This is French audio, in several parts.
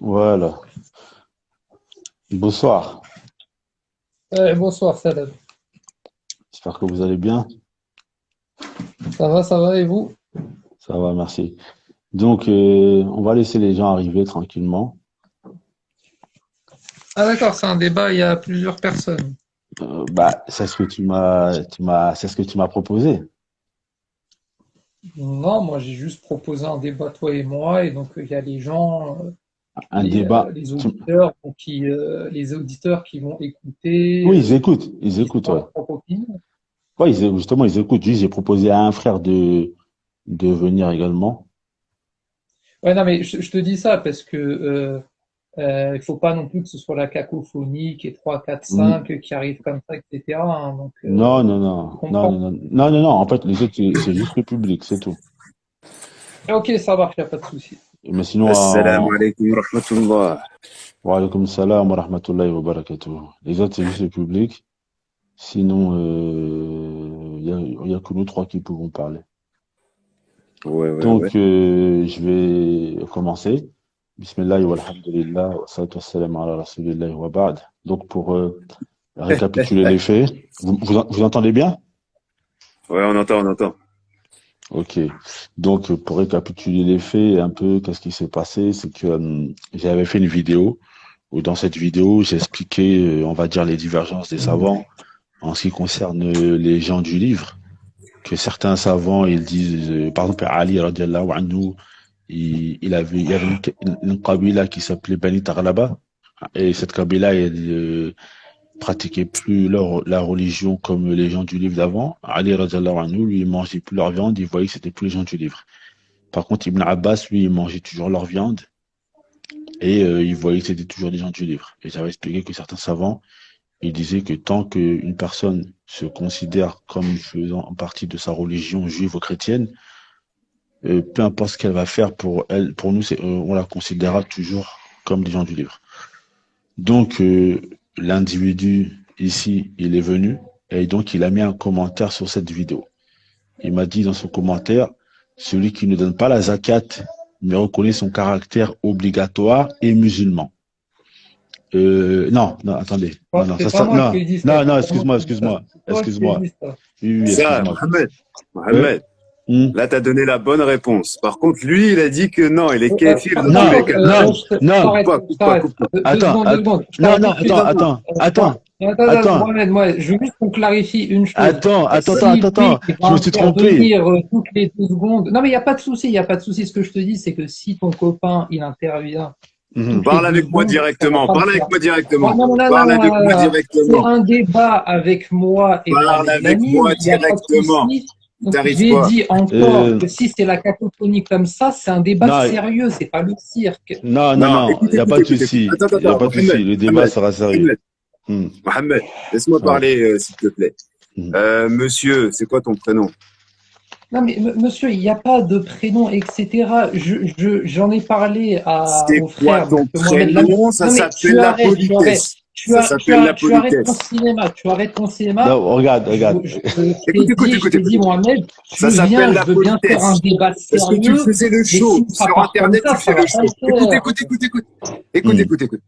Voilà. Bonsoir. Bonsoir, Salam. J'espère que vous allez bien. Ça va, et vous? Ça va, merci. Donc, on va laisser les gens arriver tranquillement. Ah d'accord, c'est un débat, il y a plusieurs personnes. C'est ce que c'est ce que tu m'as proposé. Non, moi j'ai juste proposé un débat, toi et moi, et donc il y a les gens, Un débat. les auditeurs, les auditeurs qui vont écouter, Oui, ils qui se écoutent, font ouais. leur propre opinion. Ouais, justement, ils écoutent. Juste, j'ai proposé à un frère de venir également. Ouais, non, mais je te dis ça parce que il faut pas non plus que ce soit la cacophonie, qui est 3, 4, Mm. 5 qui arrivent comme ça, etc., hein. Donc, Non, non, tu non, non, comprends. non, non, non, non, non. En fait, les autres, c'est juste le public, c'est tout. Ok, ça marche, il n'y a pas de souci. Mais sinon, Assalamu alaikum wa rahmatullah. wa alaykoum salam wa rahmatullahi wa barakatuh. Les autres, c'est juste le public. Sinon, il y a que nous trois qui pouvons parler. Ouais, ouais, ouais. Donc, je vais commencer. Bismillah wa alhamdulillah wa salatu wassalam ala rasulillah wa ba'd. Donc, pour récapituler les faits, vous entendez bien? Ouais, on entend, on entend. Ok. Donc, pour récapituler les faits, un peu, qu'est-ce qui s'est passé? C'est que j'avais fait une vidéo où dans cette vidéo, j'expliquais, on va dire, les divergences des savants en ce qui concerne les gens du livre. Que certains savants, ils disent, par exemple, Ali radiallahu anhu, il y avait une qabila qui s'appelait Bani Taghlaba, et cette qabila, elle pratiquait plus la religion comme les gens du livre d'avant. Ali radiallahu anhu, lui, il mangeait plus leur viande, il voyait que c'était plus les gens du livre. Par contre, Ibn Abbas, lui, il mangeait toujours leur viande, et il voyait que c'était toujours des gens du livre. Et j'avais expliqué que certains savants, ils disaient que tant qu'une personne se considère comme faisant partie de sa religion juive ou chrétienne, peu importe ce qu'elle va faire pour elle, pour nous, on la considérera toujours comme des gens du livre. Donc, l'individu ici, il est venu et donc il a mis un commentaire sur cette vidéo. Il m'a dit dans son commentaire, celui qui ne donne pas la zakat, mais reconnaît son caractère obligatoire et musulman. Non, non, attendez. Non, non, C'est pas moi qui non, ai dit ça, non, non, c'est pas moi qui ai dit ça. C'est toi qui ai excuse-moi. dit ça. Oui, oui, Ça, excuse-moi. Mohamed, Euh, Mohamed, hmm. là, t'as donné la bonne réponse. Par contre, lui, il a dit que non, il est kéfir dans tous Non, les D'accord, cas. non, je non. Coupe t'arrête, pas, je coupe pas, t'arrête. coupe pas. Deux Attends, secondes, deux secondes. Je non, t'arrête non, tout de suite. attends, Mohamed, moi, je veux juste qu'on clarifie une chose. Si lui, attends, il va je me suis trompé. intervenir toutes les 2 secondes. Non, mais il n'y a pas de souci, il n'y a pas de souci. Ce que je te dis, c'est que si ton copain, il intervient Mhm. toutes les Parle deux avec moi secondes, ça va directement. pas le Parle avec faire. moi Non, directement. non, non, non, Parle non, avec non, moi non, non. C'est directement. un débat avec moi et Parle Mohamed avec Lamy. moi Il n'y a pas de directement. souci. Il Donc, t'arrive j'ai quoi? dit encore Euh, que si c'est la cacophonie comme ça, c'est un débat non, sérieux, c'est pas le cirque. Non, non, écoute, il n'y a écoute, pas de écoute, écoute. souci. Attends, attends, Il n'y a attends, pas de souci. Mohamed, Le débat Mohamed, sera sérieux. Mohamed, Hmm, Mohamed, laisse-moi ouais, parler, s'il te plaît. hmm. Monsieur, c'est quoi ton prénom? Non, mais monsieur, il n'y a pas de prénom, etc. J'en ai parlé C'est au quoi frère, donc ton Mohamed Lamy. prénom? Ça Non, mais s'appelle la politesse. Ça s'appelle la tu arrêtes ton politesse. cinéma, tu arrêtes ton cinéma. Non, regarde, regarde. Écoute, écoute, Je écoute, t'ai écoute, dit, écoute. Mohamed, Ça tu s'appelle viens, je la veux bien faire un politesse. débat Parce que tu sérieux, faisais le mais show. si ça Sur part comme Internet, tu ça fais va le pas show. le Écoute, faire. écoute, écoute, écoute. Écoute, Hmm. écoute, écoute.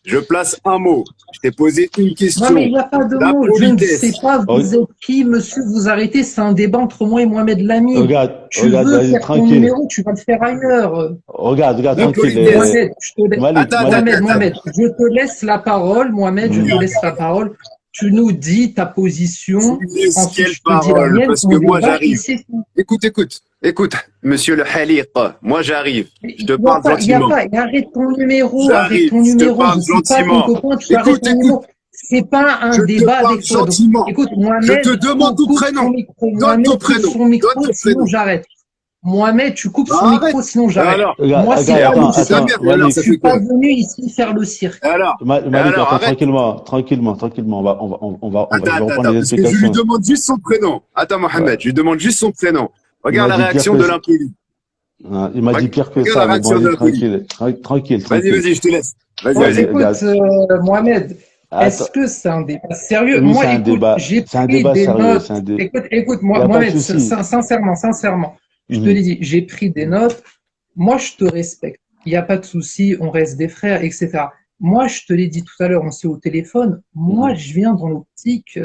Je place un mot. Je t'ai posé une Non, mais il question. n'y a pas de La mots. Je ne sais politesse. pas, vous Re- êtes qui, monsieur, vous arrêtez, c'est un débat entre moi et Mohamed Lamy. Tu Regarde, veux vas-y, faire ton tranquille. numéro, tu vas le faire ailleurs. Regarde, La Ok, tranquille. politesse. Mohamed, je te laisse. Malik, Attends, attends, Malik. attends, attends. Mohamed, je te laisse la parole. Mohamed, je te Hmm. laisse la parole. Tu nous dis ta Tu position. me laisses Ensuite, quelle je te dis la parole? mienne. Parce que On moi, débat et j'arrive. c'est tout. Écoute, écoute, écoute, monsieur le Haliq. Moi, j'arrive. Je Il te n'y a parle pas, il y a gentiment. pas. Arrête ton numéro, arrête J'arrive. ton Je te numéro. Je parle suis pas ton gentiment. copain, tu arrêtes Écoute, ton écoute. numéro. C'est pas un Je te débat parle avec toi. Donc, gentiment. écoute, Je te Mohamed, demande ton coupe son prénom. micro. Donne ton Mohamed, coupe prénom. son Donne micro, ton sinon prénom. j'arrête. Mohamed, tu coupes son Arrête. micro, sinon Et j'arrête. alors? Moi, c'est Regarde, Et pas le alors, c'est ta cirque. mère. attends, Et alors, Je ça Malik. suis fait pas quoi? venu ici faire le cirque. Et alors? Et Malik, alors, attends, arrête. tranquillement. Je vais Attends, attends, reprendre attends. les Parce que je lui explications. demande juste son prénom. Attends, Ouais. Mohamed, je lui demande juste son prénom. Il Regarde m'a la dit pire réaction que de ça. l'impoli. Il m'a dit pire que Regarde la ça, mais bon, réaction de vas-y, l'impoli. tranquille. Vas-y, vas-y, je te laisse. Vas-y, Bon, vas-y. Vas-y, écoute, regarde. Mohamed, est-ce Attends. que c'est un débat sérieux? Oui, Moi, écoute, j'ai c'est un pris débat des sérieux. notes. Écoute, Il n'y a pas de Mohamed, souci. sincèrement, je te Mhm. l'ai dit, j'ai pris des notes. Moi, je te respecte. il n'y a pas de souci, on reste des frères, etc. Moi, je te l'ai dit tout à l'heure, on s'est au téléphone. Moi, Mhm. je viens dans l'optique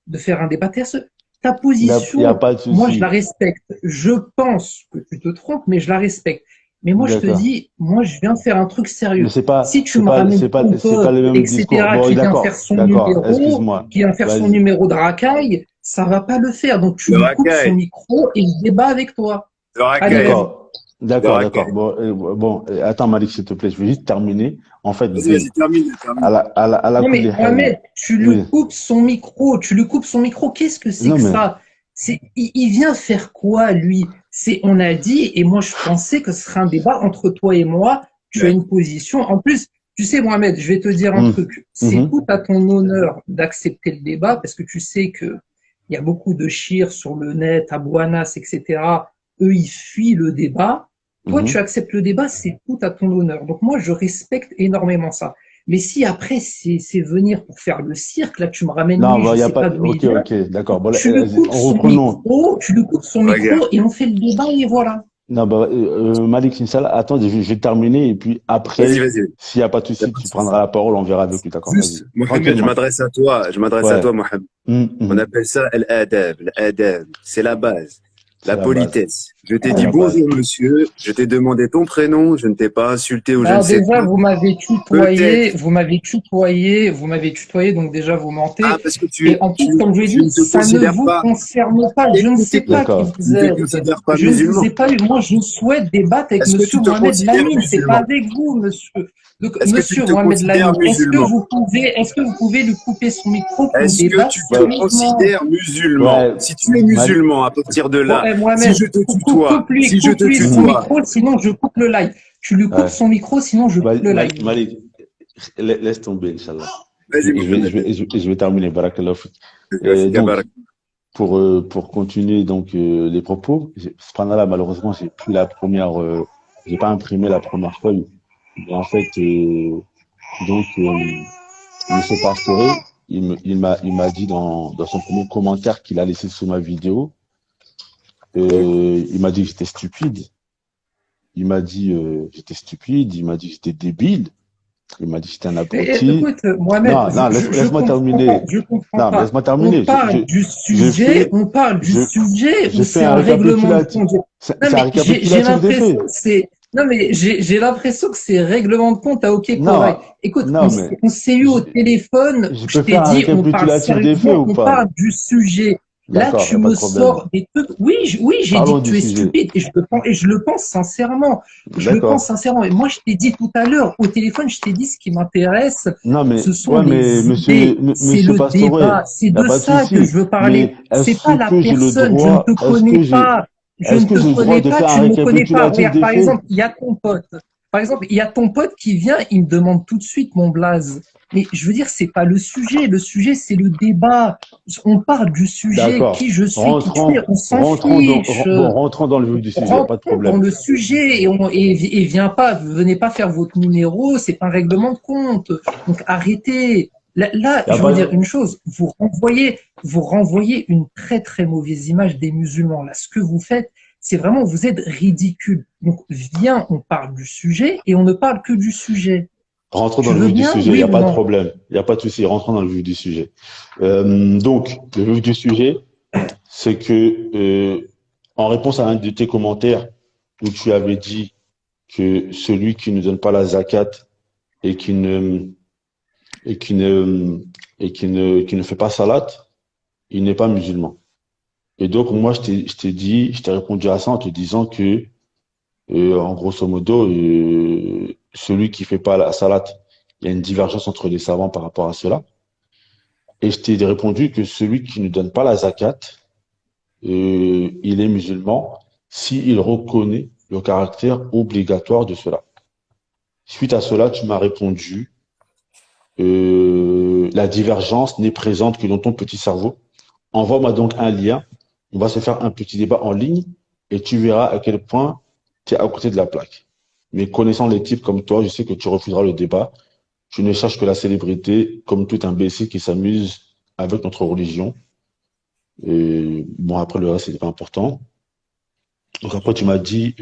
de faire un débat. Ta Il y a position, pas de moi, je la souci. respecte. Je pense que tu te trompes, mais je la respecte. Mais moi, je te D'accord. dis, moi, je viens faire un truc Mais sérieux. Si tu me c'est ramènes pas, ton c'est pas pote, le même discours. etc., Bon, d'accord, d'accord. Excuse-moi. qui vient faire son Vas-y. numéro de racaille, ça va pas le faire. Donc, tu Le lui coupes son racaille, micro et il débat avec toi. le Allez, racaille, vas-y. D'accord. le D'accord, d'accord. racaille. Bon, attends, Malik, s'il te plaît, je vais juste terminer. En fait, Vas-y, vas-y, termine, termine. à la Non coupe des mais hal. Mohamed, tu lui Oui. coupes son micro, tu lui coupes son micro. Qu'est-ce que c'est Non, que mais, ça? Il vient faire quoi lui? On a dit, et moi je pensais que ce serait un débat entre toi et moi. Tu as Ouais, une position. En plus, tu sais Mohamed, je vais te dire un hum, truc. C'est mhm, tout à ton honneur d'accepter le débat parce que tu sais que il y a beaucoup de chirs sur le net, à Buanas, etc. Eux, ils fuient le débat. Toi, tu mhm. acceptes le débat, c'est tout à ton honneur. Donc moi, je respecte énormément ça. Mais si après, c'est venir pour faire le cirque, là, tu me ramènes Non, lui, je bah, il y a sais pas, pas d'où il ok, vient, ok, d'accord. Bon, tu lui coupes son reprenons. micro, tu lui coupes son regarde. micro et on fait le débat et voilà. Non, bah, Malik Inch'Allah, attends, je vais terminer et puis Vas-y, après, vas-y. s'il n'y a pas de Y a souci, pas de tu souci. prendras la parole, on verra avec lui, d'accord? Juste, Vas-y. Mohamed, Tranquillement. je m'adresse à Ouais. toi, Mohamed. On Mhm. appelle ça l'adab. L'adab, c'est la base, C'est la la base. politesse. Je t'ai C'est dit la base. bonjour, monsieur. Je t'ai demandé ton prénom. Je ne t'ai pas insulté ou je ne Alors sais déjà, quoi. Peut-être. vous m'avez tutoyé, donc déjà vous Ah, mentez. parce que Et en plus, comme je l'ai tu dit, ne te ça ne considères vous pas, concerne pas. Je ne sais écoute, pas qui D'accord. tu vous ne te êtes. considères pas Je ne vous musulman. ai pas eu. Moi, je souhaite débattre avec Est-ce que Monsieur tu te Mohamed considères Lamine. C'est pas musulman? avec vous, Monsieur. Donc, Est-ce que tu Monsieur te Mohamed considères Lamine, musulman? est-ce que vous pouvez lui couper son micro qu'on Est-ce que débatte tu te sérieusement? considères musulman? Ouais, Si tu es Malik. musulman, à partir de Bon, là, si Mohamed, je te tutoie, si je te coupe-lui son tutoie, micro, sinon je coupe le live. Tu lui coupes Ouais. son micro, sinon je coupe le live. Malik, laisse tomber, Inch'Allah. vas-y, Mohamed. Je vais terminer, Barakallahu fik. Vas-y, Donc, Gabarak. pour continuer donc les propos, là, malheureusement, j'ai pas imprimé la première feuille. Et en fait, donc, Monsieur Pastore, il m'a dit dans son premier commentaire qu'il a laissé sous ma vidéo, il m'a dit que j'étais stupide. Il m'a dit j'étais stupide. Il m'a dit que j'étais débile. Il m'a dit que j'étais un abruti. Écoute, Mohamed, Non, non, je laisse-moi comprends pas, terminer. je comprends Non, mais pas. laisse-moi terminer. Je fais, On parle du je, sujet ou je fais c'est un un règlement de récapitulatif. compte? Non, C'est un mais j'ai récapitulatif des l'impression faits. que c'est, non, mais j'ai l'impression que c'est règlement de compte à OK Non, Corée. Écoute, non, mais on s'est eu au je, téléphone, je je peux t'ai faire un dit, on parle récapitulatif des faits sérieusement, ou on pas? parle du sujet. Là, D'accord, y tu a pas me de problème. sors des trucs. Oui, oui, j'ai dit Parlons que du tu es sujet. stupide et je le pense sincèrement. Je le pense D'accord. sincèrement. Et moi, je t'ai dit tout à l'heure au téléphone, je t'ai dit ce qui m'intéresse, Non, mais, ce sont ouais, mais les idées, c'est monsieur le Pastore, débat, c'est y a de pas de ça que souci. je veux Mais parler. C'est pas la personne, je ne te connais pas, je est-ce ne que te j'ai le droit connais de pas, faire un tu ne me connais pas. récapitulatif Regarde, des par faits? exemple, il y a ton pote. Par exemple, il y a ton pote qui vient, il me demande tout de suite mon blaze. Mais je veux dire, c'est pas le sujet. Le sujet, c'est le débat. On parle du sujet, qui D'accord. je suis, qui tu es, on s'en fiche. Rentrons dans le vif du sujet, y a pas de Rentrons dans problème. le sujet et venez pas faire votre numéro, c'est pas un règlement de compte. Donc arrêtez. Là, Y a je veux dire pas, une chose, vous renvoyez une très très mauvaise image des musulmans. Là, ce que vous faites, c'est vraiment, vous êtes ridicule. Donc viens, on parle du sujet et on ne parle que du sujet. rentrons dans Tu le veux vif du bien, sujet, y oui a ou pas de non? problème. Y a pas de souci, rentrons dans le vif du sujet. Donc, le vif du sujet, c'est que, en réponse à un de tes commentaires où tu avais dit que celui qui ne donne pas la zakat et qui ne, et qui ne, qui ne fait pas salat, il n'est pas musulman. Et donc, moi, je t'ai répondu à ça en te disant que, en grosso modo, celui qui fait pas la salat, il y a une divergence entre les savants par rapport à cela. Et je t'ai répondu que celui qui ne donne pas la zakat, il est musulman s'il reconnaît le caractère obligatoire de cela. Suite à cela, tu m'as répondu, la divergence n'est présente que dans ton petit cerveau. Envoie-moi donc un lien. On va se faire un petit débat en ligne et tu verras à quel point tu es à côté de la plaque. Mais connaissant les types comme toi, je sais que tu refuseras le débat. Tu ne cherches que la célébrité, comme tout imbécile qui s'amuse avec notre religion. Et bon, après, le reste, c'est pas important. Donc après, tu m'as dit,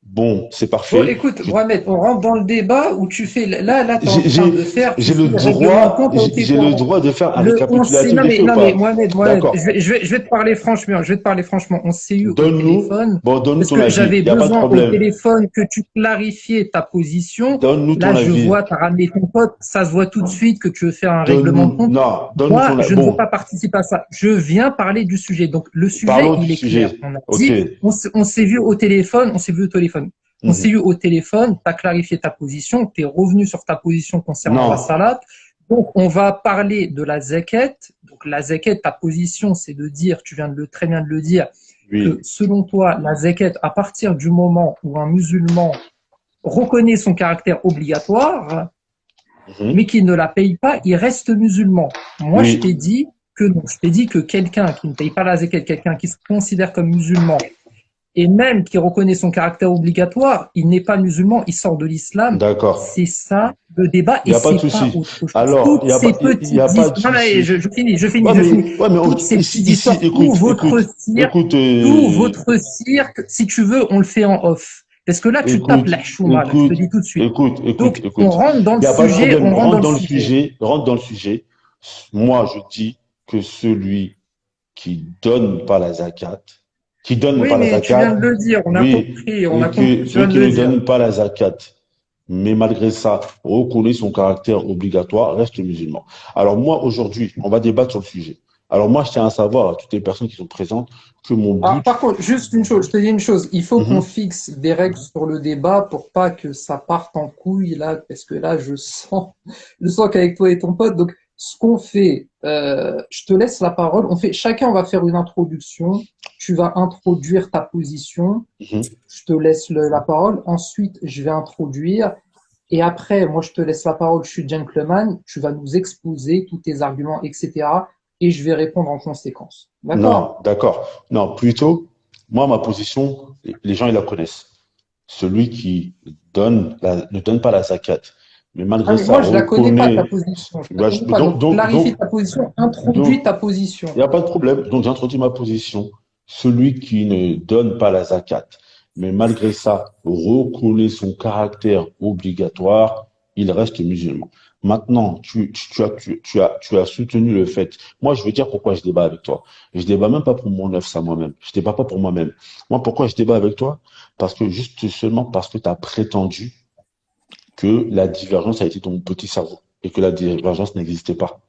bon, c'est Bon, parfait. écoute, Mohamed, on rentre dans le débat où tu fais. Là, tu es en J'ai train de faire. Tu j'ai fais le le règlement de droit, compte au j'ai le droit de faire un récapitulatif des faits ou Non, mais pas? Mohamed, D'accord. je vais te parler franchement. Je vais te parler franchement. On s'est eu au Donne-nous, téléphone bon, donne-nous parce ton que avis. j'avais Il n'y a pas de besoin au problème. téléphone que tu clarifiais ta position. Donne-nous ton Là, je avis. vois, tu as ramené ton pote. Ça se voit tout de suite que tu veux faire un règlement de Donne-nous, compte. non, donne-nous Moi, ton avis. je ne veux Bon, pas participer à ça. Je viens parler du sujet. Donc, le sujet, parlons du il est clair. sujet. On a Ok. dit, on s'est vu au téléphone. On s'est vu au téléphone. On s'est Mhm. eu au téléphone, tu as clarifié ta position, tu es revenu sur ta position concernant la Non. salade. Donc, on va parler de la zakat. Donc, la zakat, ta position, c'est de dire, tu viens de très bien de le dire, que Oui. selon toi, la zakat, à partir du moment où un musulman reconnaît son caractère obligatoire, Mhm. mais qu'il ne la paye pas, il reste musulman. Moi, je t'ai Oui. dit que non. Je t'ai dit que quelqu'un qui ne paye pas la zakat, quelqu'un qui se considère comme musulman, et même qui reconnaît son caractère obligatoire, il n'est pas musulman, il sort de l'islam. D'accord. C'est ça le débat Il et n'y a pas de c'est pas souci. autre chose. Alors, Toutes ces il y a petites pas de histoires, non mais souci. je finis. Ouais, mais Toutes ces ici, petites ici, histoires, écoute, écoute, écoute, tout votre cirque, si tu veux, on le fait en off. Parce que là, tu tapes écoute, la chouma, là, je te écoute, dis tout de suite. écoute, écoute, Donc, on écoute. rentre dans Il le n'y a pas de sujet, problème. on rentre dans Rentre le dans le sujet. sujet. Rentre dans le sujet. Moi, je dis que celui qui donne pas la zakat, qui donne Oui, pas la mais tu viens zakat, de le dire, oui, on a et compris, que tu viens celui de qui le ne dire. donne pas la zakat, mais malgré ça, reconnaît son caractère obligatoire, reste musulman. Alors moi, aujourd'hui, on va débattre sur le sujet. Alors moi, je tiens à savoir à toutes les personnes qui sont présentes que mon Alors, but. par contre, juste une chose, je te dis une chose, il faut qu'on Mhm. fixe des règles sur le débat pour pas que ça parte en couille là, parce que là, je sens qu'avec toi et ton pote, donc ce qu'on fait, je te laisse la parole. Chacun va faire une introduction. Tu vas introduire ta position. Mhm. Je te laisse la parole. Ensuite, je vais introduire. Et après, moi, je te laisse la parole. Je suis gentleman. Tu vas nous exposer tous tes arguments, etc. Et je vais répondre en conséquence. D'accord? Non, d'accord. Non, plutôt, moi, ma position, les gens, ils la connaissent. Celui qui ne donne pas la zakat, mais Ah, malgré mais ça, moi, je la connais pas, ta reconnaît. position. Je la Bah, connais pas. Donc, clarifie ta position, introduis donc, ta position. il n'y a pas de problème. Donc, j'introduis ma position. Celui qui ne donne pas la zakat, mais malgré ça, reconnaît son caractère obligatoire, il reste musulman. Maintenant, tu as soutenu le fait. Moi, je veux dire pourquoi je débat avec toi. Je débat même pas pour mon œuf, ça moi-même. Je débat pas pour moi-même. Moi, pourquoi je débat avec toi? Parce que juste seulement parce que tu as prétendu que la divergence a été ton petit cerveau et que la divergence n'existait pas.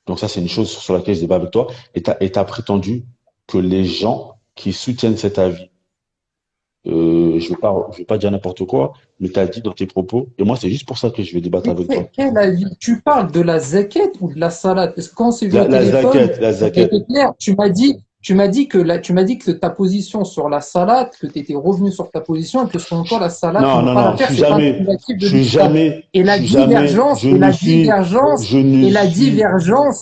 Donc ça, c'est une chose sur laquelle je débat avec toi. Et tu as prétendu que les gens qui soutiennent cet avis, je vais pas dire n'importe quoi, mais tu as dit dans tes propos, et moi, c'est juste pour ça que je vais débattre Mais avec toi. quel avis? Tu parles de la zakat ou de la salade? Parce que quand on s'est vu au La téléphone, zaquette, la on a zaquette. été clair. Tu m'as dit que ta position sur la salade, que tu étais revenu sur ta position et que selon toi, la salade, Non, ne non, pas non, la faire, c'est pas un négatif de l'islam. je ne Et la suis, divergence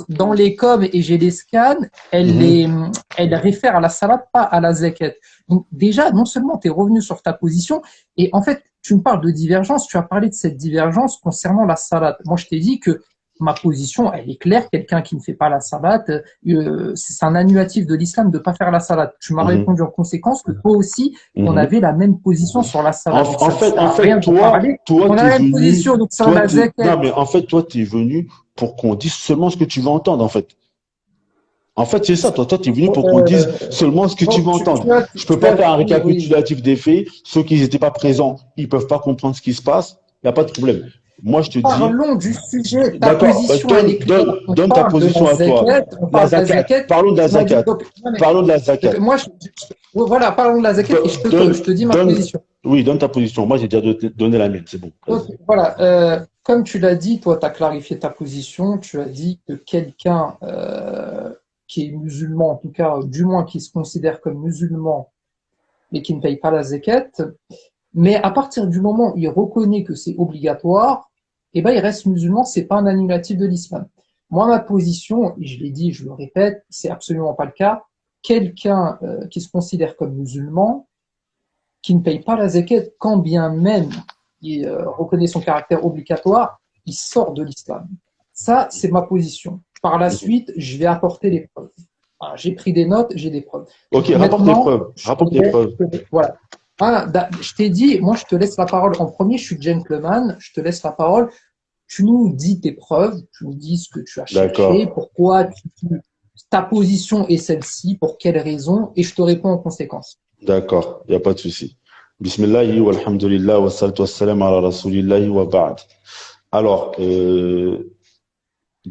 dans les coms et j'ai les scans, Mhm. elle réfère à la salade, pas à la zakat. Donc déjà, non seulement tu es revenu sur ta position, et en fait, tu me parles de divergence, tu as parlé de cette divergence concernant la salade. Moi, je t'ai dit que ma position, elle est claire. Quelqu'un qui ne fait pas la salade, c'est un annulatif de l'islam de ne pas faire la salade. Tu m'as Mhm. répondu en conséquence que toi aussi, on Mhm. avait la même position sur la salade. Donc ça ne sert En à rien fait, de parler. On a t'es la même venu, position, donc sur la non, zakat. mais en fait, toi, t'es venu pour qu'on dise seulement ce que tu veux entendre, en fait. En fait, c'est ça. Toi, tu es venu pour qu'on dise seulement ce que tu Bon, veux entendre. Je peux tu pas as faire un dit, oui. récapitulatif des faits. Ceux qui n'étaient pas présents, ils peuvent pas comprendre ce qui se passe. Il n'y a pas de problème. Moi, je te dis, Parlons du sujet. Ta d'accord, position, elle est claire. On donne ta parle de la position à toi. zakat. On La parle de la zakat. zakat. Parlons de la Tu m'as dit, zakat. donc, non, mais, Parlons de la donc, zakat. moi, voilà, parlons de la zakat et je te dis ma Donne, position. oui, donne ta position. Moi, j'ai déjà donné la mienne. C'est bon. Donc, Vas-y. voilà, comme tu l'as dit, toi, tu as clarifié ta position. Tu as dit que quelqu'un qui est musulman, en tout cas, du moins qui se considère comme musulman, mais qui ne paye pas la zakat, mais à partir du moment où il reconnaît que c'est obligatoire, eh ben, il reste musulman, c'est pas un annulatif de l'islam. Moi, ma position, et je l'ai dit, je le répète, c'est absolument pas le cas. Quelqu'un qui se considère comme musulman, qui ne paye pas la zakat, quand bien même il reconnaît son caractère obligatoire, il sort de l'islam. Ça, c'est ma position. Par la suite, je vais apporter les preuves. Voilà, j'ai pris des notes, j'ai des preuves. Ok, Donc rapporte tes maintenant, preuves. Rapporte tes preuves. voilà. Je t'ai dit, moi je te laisse la parole en premier, je suis gentleman, je te laisse la parole. Tu nous dis tes preuves, tu nous dis ce que tu as cherché, D'accord, pourquoi ta position est celle-ci, pour quelles raisons, et je te réponds en conséquence. d'accord, il n'y a pas de souci. Bismillahi walhamdulillah wa salatu wassalam ala rasulillahi wa ba'd. Alors,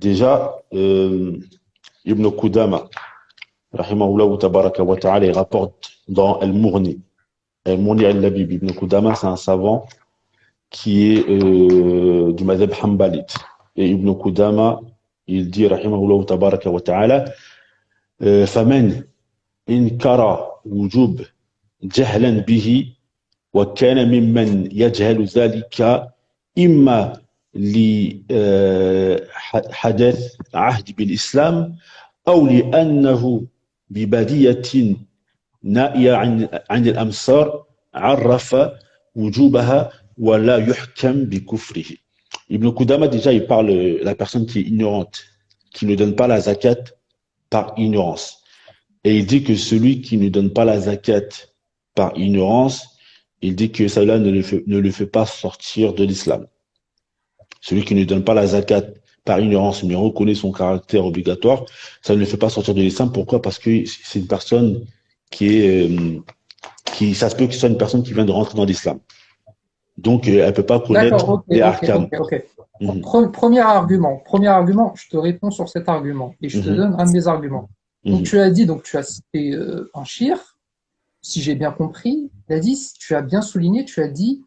déjà, Ibn Qudama, rahimahullah tabaraka wa ta'ala, il rapporte dans Al-Mughni. Al-Mughni al-Labib. Ibn Qudama, c'est un savant qui est du madhab hanbalite. Et Ibn Qudama, il dit, rahimahullah tabaraka wa ta'ala, فمن انكر وجوب جهلا به وكان ممن يجهل ذلك إما لحدث عهد بالإسلام أو لأنه ببادية نائية عن الأمصار عرف وجوبها ولا يحكم بكفره. Ibn Qudama, déjà, il parle la personne qui est ignorante, qui ne donne pas la zakat par ignorance. Et il dit que celui qui ne donne pas la zakat par ignorance, il dit que cela ne le fait pas sortir de l'islam. Celui qui ne donne pas la zakat par ignorance, mais reconnaît son caractère obligatoire, ça ne le fait pas sortir de l'islam. Pourquoi? Parce que c'est une personne ça se peut que ce soit une personne qui vient de rentrer dans l'islam. Donc, elle ne peut pas connaître D'accord, les ahkam. ok. Mhm. Premier argument, je te réponds sur cet argument et je te Mhm. donne un de mes arguments. Donc Mhm. tu as cité un shir, si j'ai bien compris, il a dit, tu as bien souligné, tu as dit,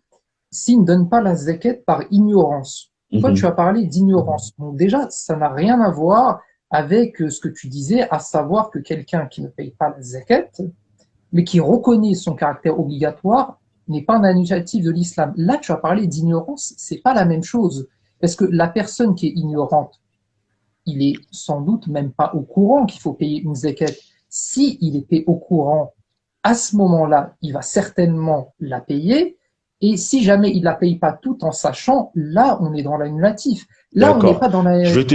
s'il ne donne pas la zakat par ignorance. Toi, Mhm. tu as parlé d'ignorance. Donc déjà, ça n'a rien à voir avec ce que tu disais, à savoir que quelqu'un qui ne paye pas la zakat, mais qui reconnaît son caractère obligatoire, n'est pas un annulatif de l'islam. Là, tu as parlé d'ignorance, c'est pas la même chose. Parce que la personne qui est ignorante, il est sans doute même pas au courant qu'il faut payer une zakat. Si il était au courant, à ce moment-là, il va certainement la payer. Et si jamais il la paye pas tout en sachant, là, on est dans l'annulatif. Là, on n'est pas D'accord. dans la, Je vais te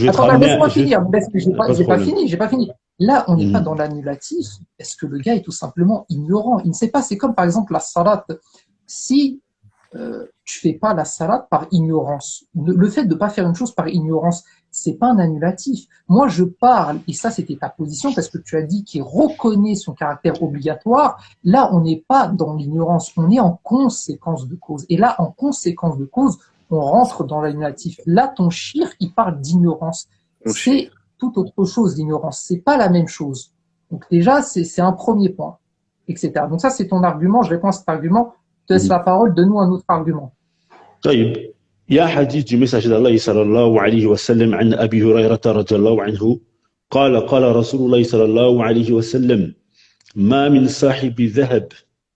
attends, ramener, laisse-moi finir. pas de problème. J'ai pas fini. Là, on n'est pas dans Mhm. l'annulatif. Est-ce que le gars est tout simplement ignorant? Il ne sait pas. C'est comme, par exemple, la salat. Si tu fais pas la salat par ignorance, le fait de pas faire une chose par ignorance, c'est pas un annulatif. Moi, je parle, et ça, c'était ta position, parce que tu as dit qu'il reconnaît son caractère obligatoire. Là, on n'est pas dans l'ignorance, on est en conséquence de cause. Et là, en conséquence de cause, on rentre dans l'annulatif. Là, ton shir, il parle d'ignorance. C'est tout autre chose, l'ignorance. C'est pas la même chose. Donc déjà, c'est un premier point, etc. Donc ça, c'est ton argument. Je réponds à cet argument. Je te laisse la parole. Donne-nous un autre argument. طيب يا حديث du messager d'Allah صلى الله عليه وسلم عن أبي هريرة رضي الله عنه قال رسول الله صلى الله عليه وسلم ما من صاحب ذهب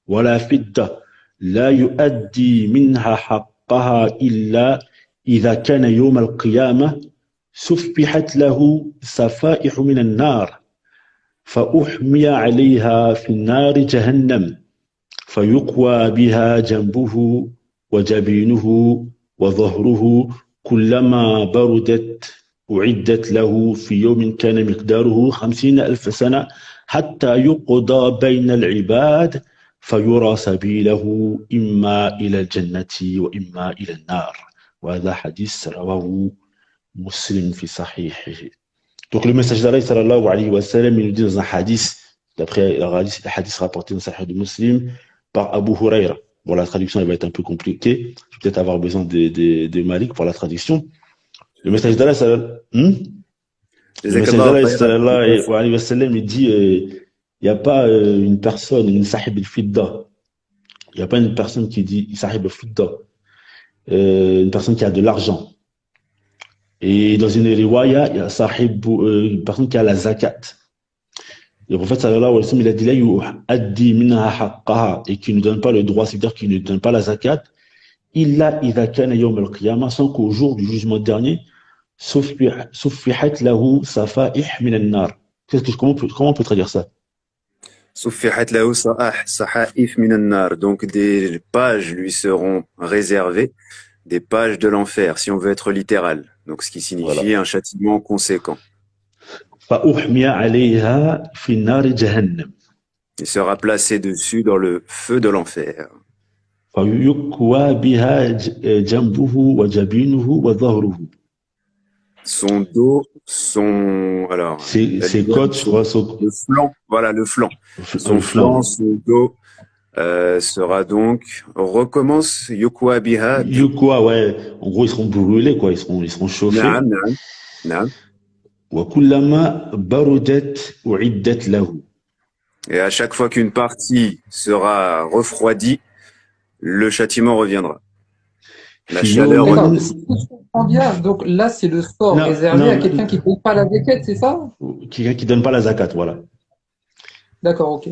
ولا فضة لا يؤدي منها حقها إلا إذا كان يوم القيامة سفحت له سفائح من النار فأحمي عليها في النار جهنم فيقوى بها جنبه وجبينه وظهره كلما بردت أعدت له في يوم كان مقداره 50,000 سنة حتى يقضى بين العباد فيرى سبيله إما إلى الجنة وإما إلى النار. وهذا حديث رواه مسلم في صحيحه. Donc le messager d'Allah sallallahu alayhi wa sallam, il nous dit dans un hadith, d'après le hadith rapporté dans Sahih de Muslim par Abu Huraira. Bon, la traduction elle va être un peu compliquée. Je vais peut-être avoir besoin de Malik pour la traduction. Le message d'Allah sallallahu alayhi wa sallam, il dit il n'y a pas une personne, une sahib al-fidda. Il n'y a pas une personne qui dit sahib al-fidda. Une personne qui a de l'argent. Et dans une riwaya, il y a une personne qui a la zakat. Le prophète sallallahu alayhi wa sallam, il a dit là, yu'addi minha haqqaha, et qui ne donne pas le droit, c'est-à-dire qu'il ne donne pas la zakat, illa idha kana yawm al-qiyamah, sans qu'au jour du jugement dernier, suffihat lahu safa'ih min an-nar. Comment on peut traduire ça? Suffihat lahu sahaif min an-nar. Donc des pages lui seront réservées, des pages de l'enfer, si on veut être littéral. Donc ce qui signifie un châtiment conséquent. فأحمي عليها في النار جهنم. Il sera placé dessus dans le feu de l'enfer. فيكوى بها جنبه وجبينه وظهره. Son dos, son... Alors, Ses côtes, je crois, le flanc, voilà, le flanc. Son le flanc, flanc. son dos sera donc... Recommence, Yukwa biha. Yukwa, ouais. En gros, ils seront brûlés, quoi. Ils seront chauffés. Naam, naam, naam. وكلما بردت أعدت له. Et à chaque fois qu'une partie sera refroidie, le châtiment reviendra. La chaleur D'accord. reviendra. Si je comprends bien, donc là, c'est le sort Non, réservé non, à quelqu'un qui ne paye pas la zakat, c'est ça? Quelqu'un qui donne pas la zakat, voilà. D'accord, ok.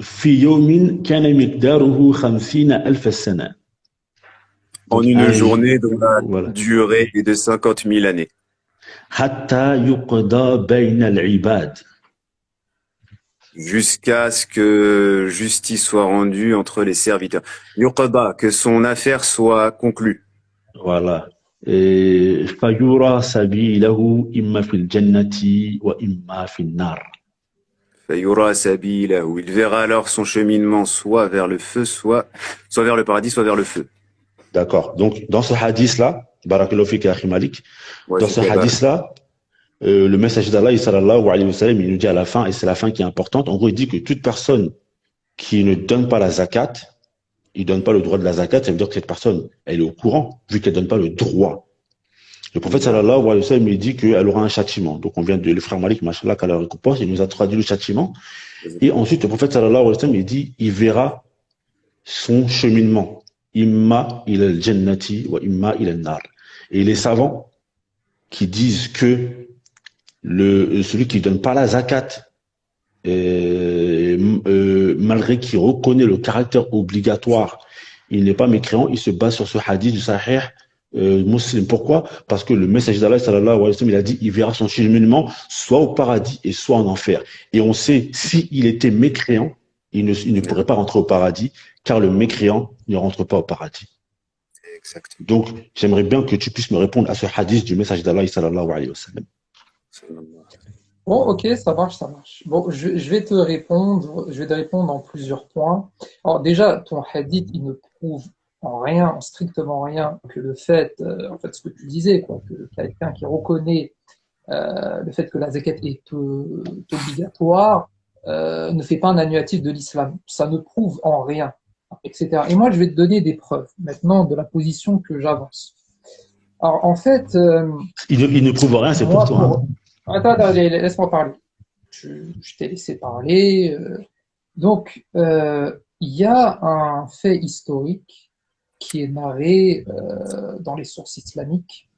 في يوم كان مقداره 50,000 سنة. En une journée dont la voilà. durée est de 50 000 années. حتى يقضى بين العباد. Jusqu'à ce que justice soit rendue entre les serviteurs. Yuqada, que son affaire soit conclue. Voilà. فيرى سبيله إما في الجنة وإما في النار. Fayura sabilahu. Il verra alors son cheminement soit vers le feu, soit vers le paradis, soit vers le feu. D'accord. Donc, dans ce hadith-là, Barakallahu fik, Akhi Malik, Ouais, dans ce hadith-là, le messager d'Allah, sallallahu alayhi wa sallam, il nous dit à la fin, et c'est la fin qui est importante, en gros, il dit que toute personne qui ne donne pas la zakat, il donne pas le droit de la zakat, ça veut dire que cette personne, elle est au courant, vu qu'elle donne pas le droit. Le prophète sallallahu alayhi wa sallam, il dit qu'elle aura un châtiment. Donc, on vient de le frère Malik, machallah, qu'elle la récompense, il nous a traduit le châtiment. Et ensuite, le prophète sallallahu alayhi wa sallam, il dit, il verra son cheminement. Imma ila al-jannati wa imma ila al-nar. Et les savants qui disent que celui qui donne pas la zakat, malgré qu'il reconnaît le caractère obligatoire, il n'est pas mécréant, il se base sur ce hadith du Sahih Muslim. Pourquoi? Parce que le messager d'Allah sallallahu alayhi wa sallam, il a dit, il verra son cheminement soit au paradis et soit en enfer. Et on sait, s'il était mécréant, il ne pourrait pas rentrer au paradis, car le mécréant ne rentre pas au paradis. Exactement. Donc, j'aimerais bien que tu puisses me répondre à ce hadith du message d'Allah sallallahu alayhi wa sallam. Bon, ok, ça marche, ça marche. Bon, je vais te répondre en plusieurs points. Alors déjà, ton hadith, il ne prouve en rien, en strictement rien, que le fait, en fait, ce que tu disais, quoi, que quelqu'un qui reconnaît le fait que la zakat est obligatoire, ne fait pas un annuatif de l'islam. Ça ne prouve en rien, etc. Et moi, je vais te donner des preuves, maintenant, de la position que j'avance. Alors, en fait... il ne prouve rien, c'est pour toi. Attends, laisse-moi parler. Je t'ai laissé parler. Donc, il y a un fait historique qui est narré dans les sources islamiques,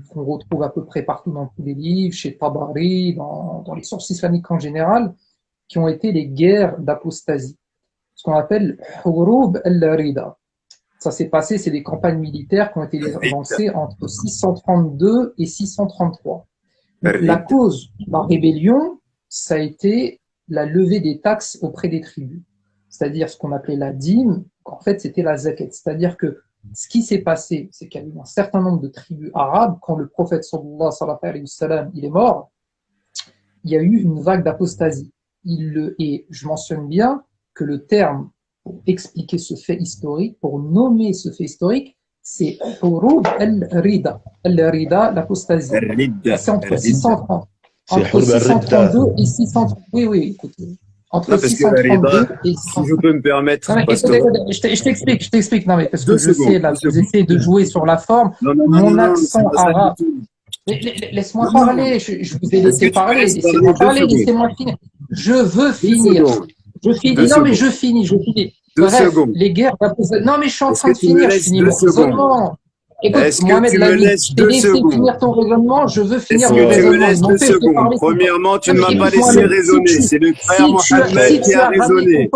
qu'on retrouve à peu près partout dans tous les livres, chez Tabari, dans les sources islamiques en général, qui ont été les guerres d'apostasie, ce qu'on appelle Hurub al-Rida. Ça s'est passé, c'est des campagnes militaires qui ont été lancées entre 632 et 633. La cause de la rébellion, ça a été la levée des taxes auprès des tribus, c'est-à-dire ce qu'on appelait la dîme, en fait c'était la zakat. C'est-à-dire que ce qui s'est passé, c'est qu'il y a eu un certain nombre de tribus arabes, quand le prophète sallallahu alayhi wa sallam, il est mort, il y a eu une vague d'apostasie. Et je mentionne bien que le terme pour expliquer ce fait historique, pour nommer ce fait historique, c'est Hurub al-Rida. Al-Rida, l'apostasie. C'est entre 630. Entre 632 et 630. Oui, écoute. Entre 632 et 630. Si je peux me permettre. Non, mais écoute, je t'explique. Non, mais parce que je sais, là, vous essayez de jouer sur la forme. Mon accent arabe. Laisse-moi parler. Je vous ai laissé parler. Laissez-moi parler, laissez-moi finir. Je veux finir. Je finis. Non, mais je finis. Bref, les guerres d'apostasie. Non, mais je suis en train de finir. Je finis mon raisonnement. Écoute, Mohamed Lamy, je t'ai laissé finir ton raisonnement, je veux finir mon raisonnement. Est-ce que tu me laisses 2 secondes? Premièrement, tu ne m'as pas laissé raisonner. C'est le frère Mohamed qui a raisonné.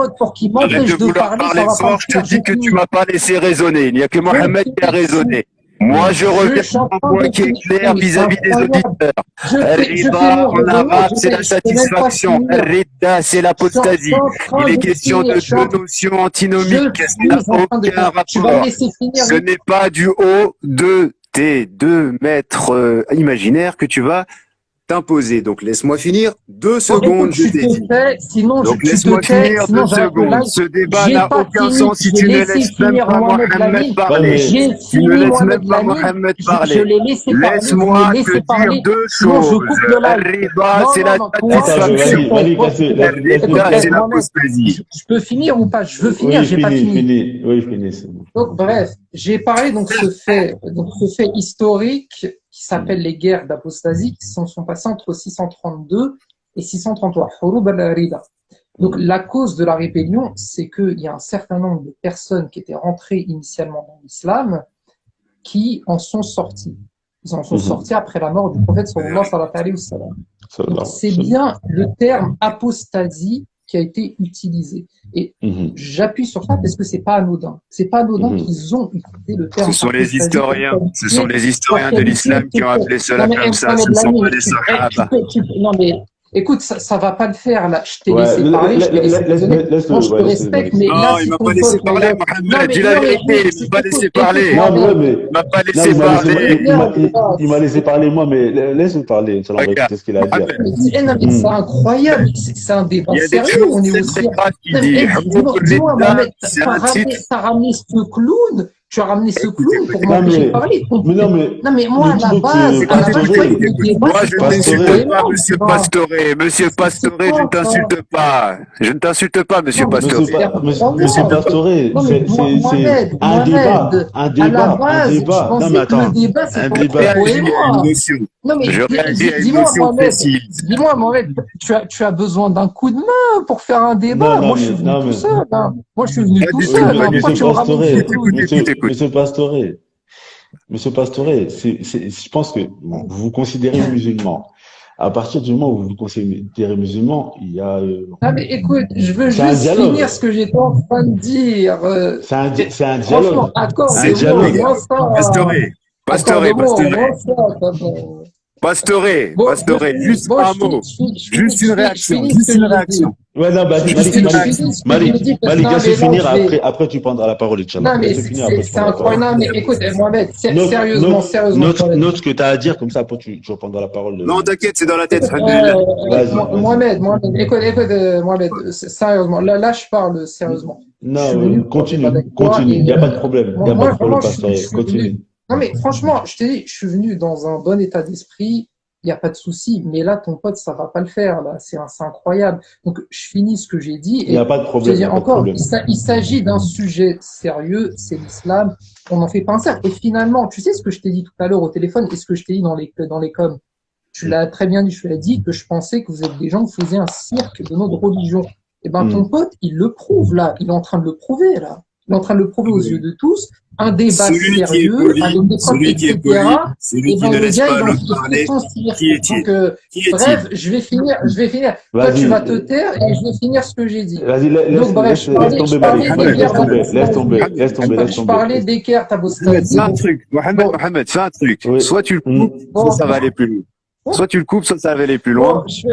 Arrête de vouloir parler fort, je te dis que tu ne m'as pas laissé raisonner. Il n'y a que Mohamed qui a raisonné. Moi, je reviens sur un point qui est clair vis-à-vis des auditeurs. Rida, en arabe, c'est la satisfaction. Rida, c'est l'apostasie. Il est question de 2 notions antinomiques. Ça n'a aucun rapport. Ce n'est pas du haut de tes 2 mètres imaginaires que tu vas t'imposer. Donc laisse-moi finir 2 Bon, secondes, écoute, je tu t'ai te dit. tais, sinon Donc tu te laisse-moi tais, finir sinon 2 j'arrête le secondes. live. Ce débat J'ai n'a pas aucun fini, sens si j'ai tu ne laissé laisses même finir pas Mohamed Mohamed Lamine. Ouais, parler. J'ai Tu ne fini laisses Mohamed même pas Lamine. Mohamed Je parler. l'ai laissé parler, vous me Laisse-moi te laissez dire parler, 2 sinon je choses. coupe le live. Riba, Non, c'est non, la non, toi, attends, tu te satisfaction. tais, Malik, toi, tu te tais. laisse-le Écoute, Riba, c'est parler. Mohamed, l'apostasie. je peux finir ou pas? Je veux finir, Oui, j'ai pas fini. fini. Oui, fini, c'est bon. Donc, bref, j'ai parlé donc ce fait historique qui s'appelle les guerres d'apostasie qui sont passées entre 632 et 633. Hurub al-Rida. Donc, la cause de la rébellion, c'est qu'il y a un certain nombre de personnes qui étaient rentrées initialement dans l'islam qui en sont sorties. Ils en sont sortis après la mort du prophète sallallahu alayhi wa sallam. Donc, c'est bien le terme apostasie qui a été utilisé. Et j'appuie sur ça parce que c'est pas anodin. C'est pas anodin qu'ils ont utilisé le terme Ce sont les apostasie historiens. Ce sont les historiens de l'islam qui ont appelé cela non, mais, comme ça. Ce ne sont pas les sahaba. non, mais écoute, ça va pas le faire là. Je t'ai Ouais, laissé parler, je t'ai laissé donner. Bon, je te respecte, mais là, Non, il si m'a ton pas laissé pote parler, regarde. Non, Mohamed. mais Dis la vérité, il m'a pas laissé parler. Non, écoute-moi mais, Il m'a pas non, laissé parler. il m'a laissé parler, moi, mais laisse-le parler. Ça va Regarde, écouter ce qu'il a à dire. mais c'est incroyable, c'est un débat Il y a des sérieux. choses On est très aussi. très graves qui Non, dit. mais dis-moi, Mohamed, C'est un titre. t'as ramené ce clown. Tu as ramené ce clown pour Non, m'empêcher mais, de parler. mais non, mais, Non, mais moi, le à la truc, base, Pastoré, le débat, Moi, c'est je pas t'insulte Pastoré. pas, monsieur Pastoré. Monsieur Pastoré, je ne t'insulte pas. Je ne t'insulte pas, monsieur Non, mais Pastoré. Monsieur Pastoré, non, mais c'est un débat, à la base, je Non, pensais mais que attends, le débat, c'est un pour débat. toi et moi. Non, mais Je réagis à une dis-moi, notion Mohamed, précise. dis-moi, Mohamed, tu as besoin d'un coup de main pour faire un débat. Non, Moi, je suis venu tout seul. Hein. Moi, je suis venu tout Oui, seul. Hein. Pourquoi Monsieur tu me ramènes ce Pastoré, clown? Monsieur Pastoré, je pense que vous vous considérez musulman. À partir du moment où vous vous considérez musulman, il y a. Ah, mais écoute, je veux C'est un juste dialogue. finir ce que j'étais en train de dire. C'est un dialogue. Franchement, accorde-moi ça. Pastoré, Accorde-moi ça. Pastoré, Bon, juste bon, un je mot. finis- Juste une réaction. je finis Juste ce que une je réaction. Ouais, non, bah, Je Malik, finis ce que je dis, parce que laisse non, finir, mais non, après tu prendras la parole, Inch'Allah. non, mais Laisse finir, après tu c'est prendras la parole. incroyable. Non, mais écoute, Mohamed, sérieusement, Mohamed. Note ce que tu as à dire, comme ça, après tu reprendras la parole. Non, t'inquiète, c'est dans la tête. Alhamdulillah. Vas-y. Mohamed, écoute, Mohamed, sérieusement, là, je parle sérieusement. Je suis venu Non, pour continue, débattre avec toi, il n'y a et, pas de problème. Il n'y a moi, pas de problème, vraiment, je Pastoré. suis Continue. venu. Non, mais franchement, je t'ai dit, je suis venu dans un bon état d'esprit. Il n'y a pas de souci, mais là, ton pote, ça va pas le faire, là. C'est incroyable. Donc, je finis ce que j'ai dit. Il n'y a pas de problème. Je te dis encore, il s'agit d'un sujet sérieux, c'est l'islam. On n'en fait pas un cercle. Et finalement, tu sais ce que je t'ai dit tout à l'heure au téléphone et ce que je t'ai dit dans les coms. Tu l'as très bien dit, je l'ai dit que je pensais que vous êtes des gens qui faisaient un cirque de notre religion. Eh ben, ton pote, il le prouve, là. Il est en train de le prouver, là. Il est en train de le prouver aux yeux de tous. Un débat sérieux, avec des preuves, etc. Celui qui ne laisse pas l'autre parler, qui est-il? Donc, bref, je vais finir. Toi, tu vas te taire et je vais finir ce que j'ai dit. Vas-y, laisse tomber. Je parlais des cartes à Boston. Fais un truc, Mohamed, fais un truc. Soit tu le coupes, soit ça va aller plus loin. Soit tu le coupes, soit ça va aller plus loin. Je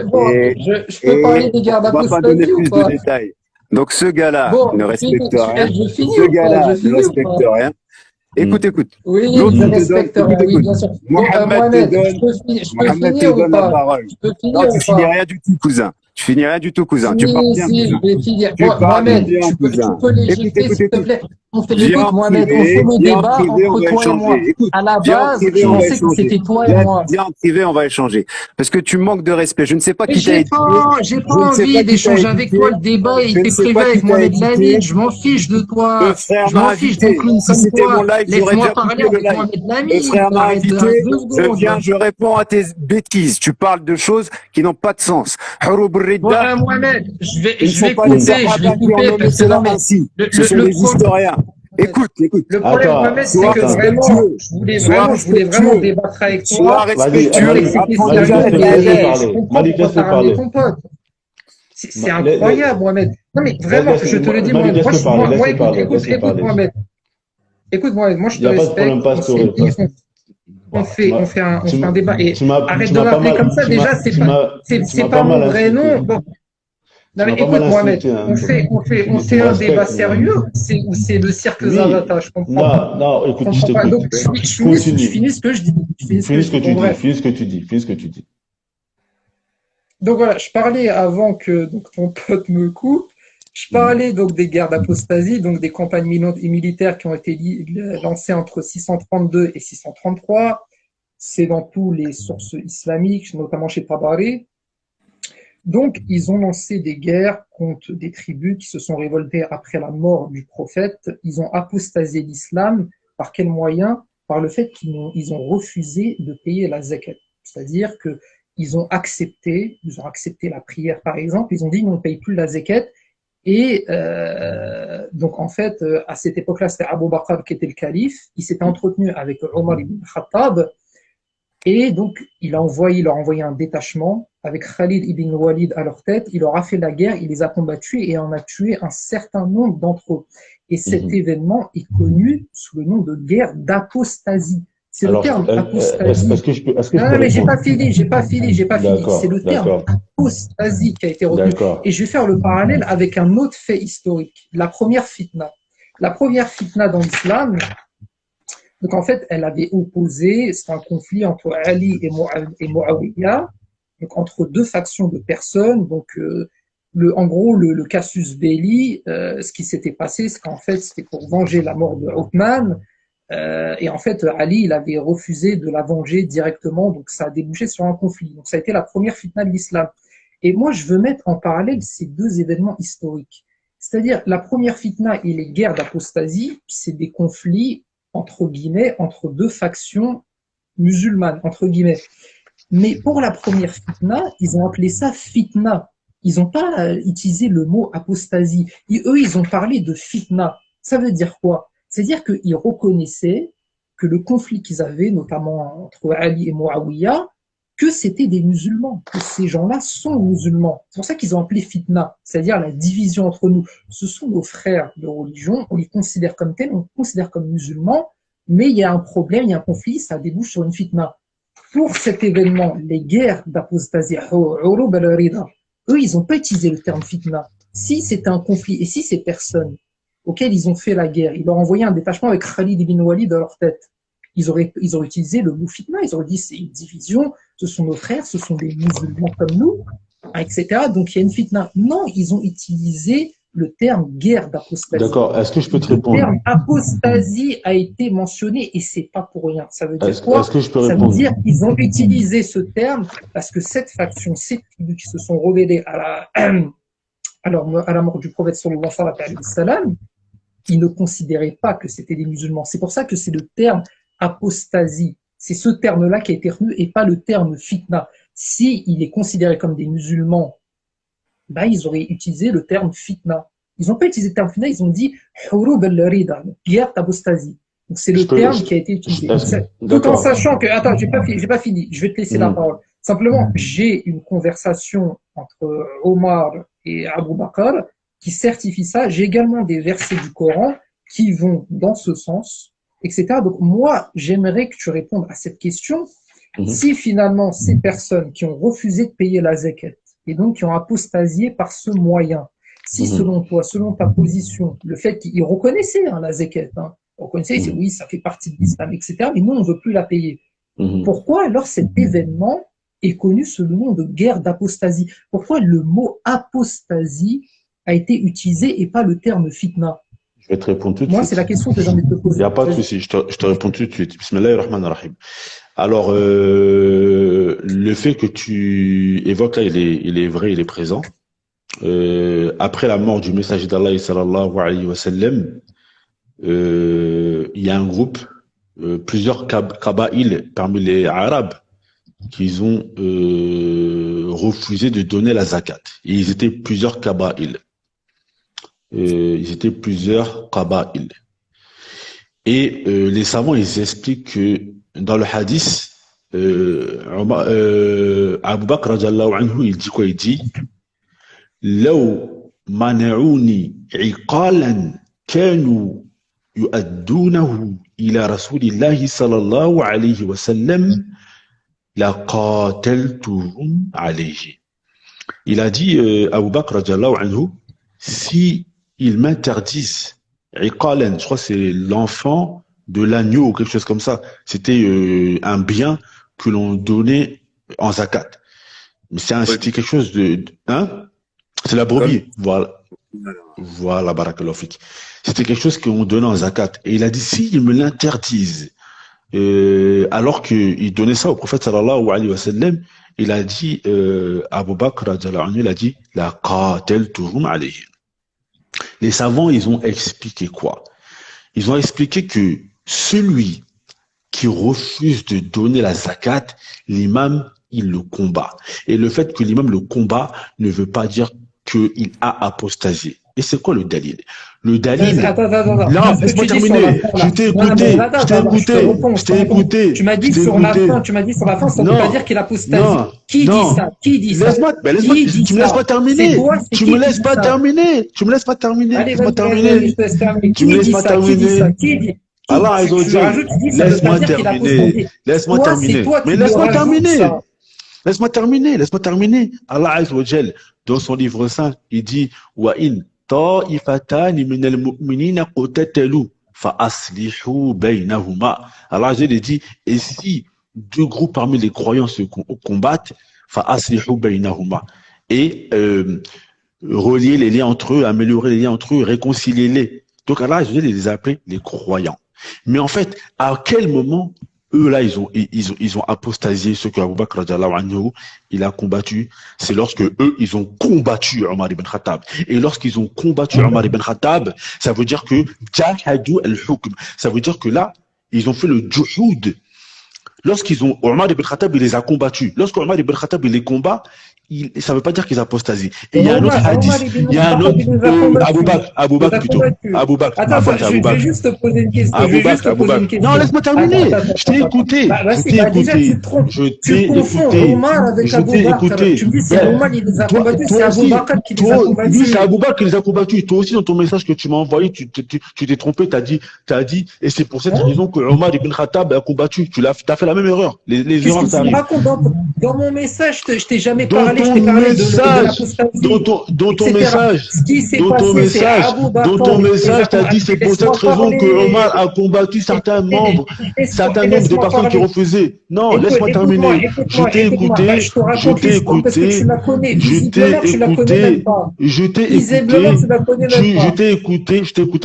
peux parler des gardes à Boston. On va pas donner plus de détails. Donc ce gars-là ne respecte rien. Ce gars-là ne respecte rien. Écoute. Oui, je respecte rien, oui, bien sûr. Mohamed te donne la parole. Non, tu finis rien du tout, cousin. Tu pars bien, cousin. Mohamed, tu peux légiférer, s'il te plaît. Écoute, Mohamed, on fait le débat entre toi et moi. À la base, je pensais que c'était toi et moi. Viens en privé, on va échanger. Parce que tu manques de respect. Je ne sais pas qui t'a éduqué. J'ai pas envie d'échanger avec toi. Le débat, il était prévu avec Mohamed Lamine. Je m'en fiche de toi. Je m'en fiche de clown comme toi. Laisse-moi parler avec Mohamed Lamine. Le frère m'a invité. Je viens, je réponds à tes bêtises. Tu parles de choses qui n'ont pas de sens. Mohamed, je vais couper parce que non, mais ce sont les historiens. Écoute. Le problème, Mohamed, c'est que vraiment, je voulais vraiment débattre avec toi. Sois respectueux. Malik, laisse-le parler. C'est incroyable, Mohamed. Non, mais vraiment, je te le dis, Mohamed. Écoute, Mohamed. Écoute, Mohamed, moi, je te respecte. On fait un débat. Et arrête de m'appeler comme ça. Déjà, c'est pas mon vrai nom. Bon. Non, mais écoute, Mohamed, on fait un débat sérieux ou c'est le cirque Zavata, je comprends. Non, écoute, je t'écoute. Donc, je finis ce que je dis. Finis ce que tu dis. Donc voilà, je parlais avant que donc, ton pote me coupe. Je parlais donc des guerres d'apostasie, donc des campagnes militaires qui ont été lancées entre 632 et 633. C'est dans tous les sources islamiques, notamment chez Tabari. Donc, ils ont lancé des guerres contre des tribus qui se sont révoltées après la mort du prophète. Ils ont apostasé l'islam. Par quel moyen? Par le fait qu'ils ont refusé de payer la zakat. C'est-à-dire que ils ont accepté la prière par exemple, ils ont dit on ne paye plus la zakat. Et donc en fait, à cette époque-là, c'était Abu Bakr qui était le calife. Il s'était entretenu avec Omar ibn Khattab. Et donc, il leur a envoyé un détachement avec Khalid ibn Walid à leur tête. Il leur a fait la guerre, il les a combattus et en a tué un certain nombre d'entre eux. Et cet événement est connu sous le nom de guerre d'apostasie. C'est le terme apostasie. Non, mais j'ai pas fini. C'est le terme apostasie qui a été retenu. Et je vais faire le parallèle avec un autre fait historique. La première fitna. La première fitna dans l'islam, donc en fait, elle avait opposé, c'est un conflit entre Ali et Muawiyah, donc entre deux factions de personnes. Donc en gros, le casus belli, ce qui s'était passé, c'est qu'en fait, c'était pour venger la mort de Othman. Et en fait, Ali, il avait refusé de la venger directement, donc ça a débouché sur un conflit. Donc ça a été la première fitna de l'islam. Et moi, je veux mettre en parallèle ces deux événements historiques. C'est-à-dire, la première fitna et les guerres d'apostasie, c'est des conflits entre guillemets, entre deux factions musulmanes, entre guillemets. Mais pour la première fitna, ils ont appelé ça fitna. Ils n'ont pas utilisé le mot apostasie. Eux, ils ont parlé de fitna. Ça veut dire quoi? C'est-à-dire qu'ils reconnaissaient que le conflit qu'ils avaient, notamment entre Ali et Muawiyah, que c'était des musulmans, que ces gens-là sont musulmans. C'est pour ça qu'ils ont appelé fitna, c'est-à-dire la division entre nous. Ce sont nos frères de religion, on les considère comme tels, on les considère comme musulmans, mais il y a un problème, il y a un conflit, ça débouche sur une fitna. Pour cet événement, les guerres d'apostasie, eux, ils n'ont pas utilisé le terme fitna. Si c'était un conflit, et si ces personnes auxquelles ils ont fait la guerre, ils leur ont envoyé un détachement avec Khalid ibn Walid à leur tête, ils auraient utilisé le mot fitna, ils auraient dit c'est une division, ce sont nos frères, ce sont des musulmans comme nous, etc. Donc il y a une fitna. Non, ils ont utilisé le terme guerre d'apostasie. D'accord, est-ce que je peux te répondre? Le terme apostasie a été mentionné et c'est pas pour rien. Ça veut dire quoi? Est-ce que je peux Ça répondre? veut dire qu'ils ont utilisé ce terme parce que cette faction, ces tribus qui se sont rebellées à la mort du prophète sallallahu alayhi wa sallam, ils ne considéraient pas que c'était des musulmans. C'est pour ça que c'est le terme apostasie. C'est ce terme-là qui a été retenu et pas le terme fitna. Si il est considéré comme des musulmans, ben, ils auraient utilisé le terme fitna. Ils n'ont pas utilisé le terme fitna, ils ont dit hurub al-rida, guerre d'apostasie. Donc c'est le terme qui a été utilisé. Tout en sachant que, attends, j'ai pas fini, je vais te laisser la parole. Simplement, j'ai une conversation entre Omar et Abu Bakr qui certifie ça. J'ai également des versets du Coran qui vont dans ce sens, etc. Donc moi, j'aimerais que tu répondes à cette question. Si finalement ces personnes qui ont refusé de payer la zakat et donc qui ont apostasié par ce moyen, si selon toi, selon ta position, le fait qu'ils reconnaissaient la zakat, reconnaissaient, c'est oui, ça fait partie de l'islam, etc. Mais nous, on ne veut plus la payer. Pourquoi alors cet événement est connu sous le nom de guerre d'apostasie? Pourquoi le mot apostasie a été utilisé et pas le terme fitna? Je vais te répondre tout de suite. Moi, c'est la question que j'ai envie de te poser. Il n'y a pas de souci, je te réponds tout de suite. Bismillahirrahmanirrahim. Alors, le fait que tu évoques là, il est vrai, il est présent. Après la mort du messager d'Allah, sallallahu alayhi wa sallam, il y a un groupe, plusieurs Kaba'il parmi les Arabes, qui ont refusé de donner la zakat. Et ils étaient plusieurs Kaba'il. Et les savants, ils expliquent que dans le hadith, Abu Bakr radiallahu anhu, il dit quoi? Il dit لو منعوني عقالا كانوا يؤدونه إلى رسول الله صلى الله عليه وسلم لقاتلتهم عليه. Il a dit, Abu Bakr radiallahu anhu, si ils m'interdisent Iqalan, je crois que c'est l'enfant de l'agneau ou quelque chose comme ça. C'était un bien que l'on donnait en zakat. Mais c'était quelque chose hein? C'est la brebis. Voilà, barakallahu fik. C'était quelque chose qu'on donnait en zakat. Et il a dit, si ils me l'interdisent, alors qu'il donnait ça au prophète sallallahu alayhi wa sallam, il a dit, Abu Bakr, il a dit, la qateltuhum alayhi. Les savants, ils ont expliqué quoi? Ils ont expliqué que celui qui refuse de donner la zakat, l'imam, il le combat. Et le fait que l'imam le combat ne veut pas dire qu'il a apostasié. Et c'est quoi le dalil? Le dalil. Là, laisse-moi terminer. Je t'ai écouté. Tu m'as dit sur la fin, ça ne veut pas dire qu'il apostasie. Qui dit ça? Tu me laisses pas terminer. Tu me laisses pas terminer. Tu me laisses pas terminer. Tu me laisses pas terminer. Allah a dit, laisse-moi terminer. Laisse-moi terminer. Mais laisse-moi terminer. Laisse-moi terminer. Allah Azza wa Jal, dans son livre saint, il dit, wa in ta'ifatani minal mu'minina qatatalu fa aslihu baynahuma. Allah Azza wa Jal dit, et si deux groupes parmi les croyants se combattent, fa aslihu baynahuma. Et relier les liens entre eux, améliorer les liens entre eux, réconcilier-les. Donc Allah Azza wa Jal les a appelés les croyants. Mais en fait, à quel moment eux là ils ont apostasié, ce que Abu Bakr radhiyallahu anhu il a combattu? C'est lorsque eux ils ont combattu Omar ibn Khattab. Et lorsqu'ils ont combattu Omar ibn Khattab, ça veut dire que jahadu al-hukm. Ça veut dire que là ils ont fait le juhud. Omar ibn Khattab il les a combattus. Lorsque Omar ibn Khattab il les combat, ça ne veut pas dire qu'ils apostasient. Et il y a un autre hadith. Il y a un autre. Abu Bakr plutôt. Abu Bakr. Attends, je vais juste te poser une question. Non, laisse-moi terminer. Je t'ai écouté. Tu confonds Omar avec Abu Bakr. Tu me dis, c'est Omar qui les a combattus, c'est Abu Bakr qui les a combattus. Oui, c'est Abu Bakr qui les a combattus. Toi aussi, dans ton message que tu m'as envoyé, tu t'es trompé, t'as dit, et c'est pour cette raison que Omar ibn Khattab a combattu. Tu as fait la même erreur. Les erreurs, ça arrive. Dans mon message, je t'ai jamais parlé. Dans ton message, tu as dit c'est pour cette raison que Omar a combattu certains membres des personnes qui refusaient. Non, laisse-moi terminer. Je t'ai écouté.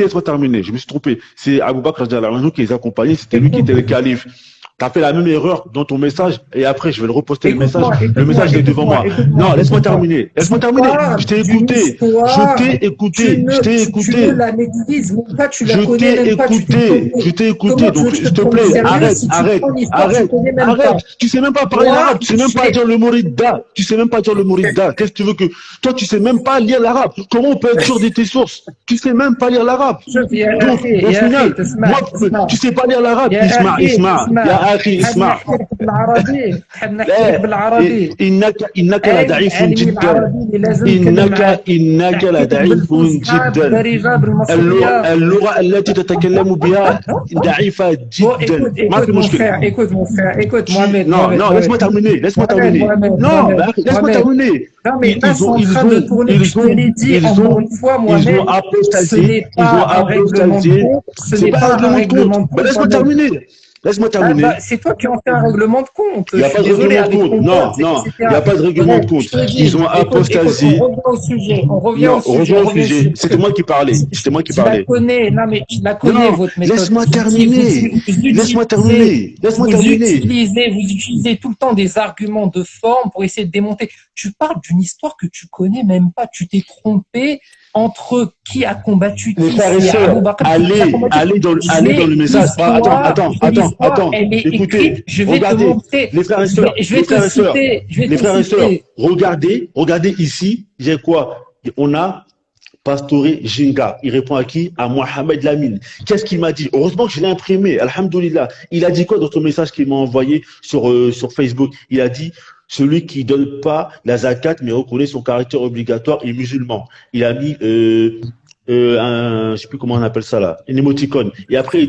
Laisse-moi terminer. Je me suis trompé. C'est Abu Bakr qui les accompagnait, c'était lui qui était le calife. Tu as fait la même erreur dans ton message et après je vais le reposter le message. Le message est devant moi. Non, laisse-moi terminer. Je t'ai écouté. Je t'ai écouté. Donc s'il te plaît, arrête. Tu sais même pas parler l'arabe. Tu sais même pas dire le mot ridda. Qu'est-ce que tu veux que toi tu sais même pas lire l'arabe. Comment on peut être sûr de tes sources? Tu sais même pas lire l'arabe. Donc au final, moi tu sais pas lire l'arabe. Isma. اسمع إنك لضعيف جدا إنك لضعيف جدا اللغة التي تتكلم بها ضعيفة جدا ما في مشكلة. Écoute Mohamed. Non, laisse-moi terminer. Non, laisse-moi terminer. Non, mais ils ont apostasié. Ce n'est pas un règlement de compte. Laisse-moi terminer. C'est toi qui en fais un règlement de compte. Il n'y a pas de règlement de compte. Non, il n'y a pas de règlement de compte. Ils ont apostasié. On revient au sujet. C'était moi qui parlais. Je la connais, votre méthode. Laisse-moi terminer. Vous utilisez tout le temps des arguments de forme pour essayer de démonter. Tu parles d'une histoire que tu connais même pas. Tu t'es trompé entre qui a combattu qui. Les frères et sœurs, allez dans le message. Attends. Écoutez, regardez. Les frères et sœurs, regardez ici. J'ai quoi? On a Pastore Jinga. Il répond à qui? À Mohamed Lamine. Qu'est-ce qu'il m'a dit? Heureusement que je l'ai imprimé. Alhamdoulilah. Il a dit quoi dans son message qu'il m'a envoyé sur Facebook? Il a dit, celui qui donne pas la zakat mais reconnaît son caractère obligatoire est musulman. Il a mis je sais plus comment on appelle ça là, une émoticône. Et après,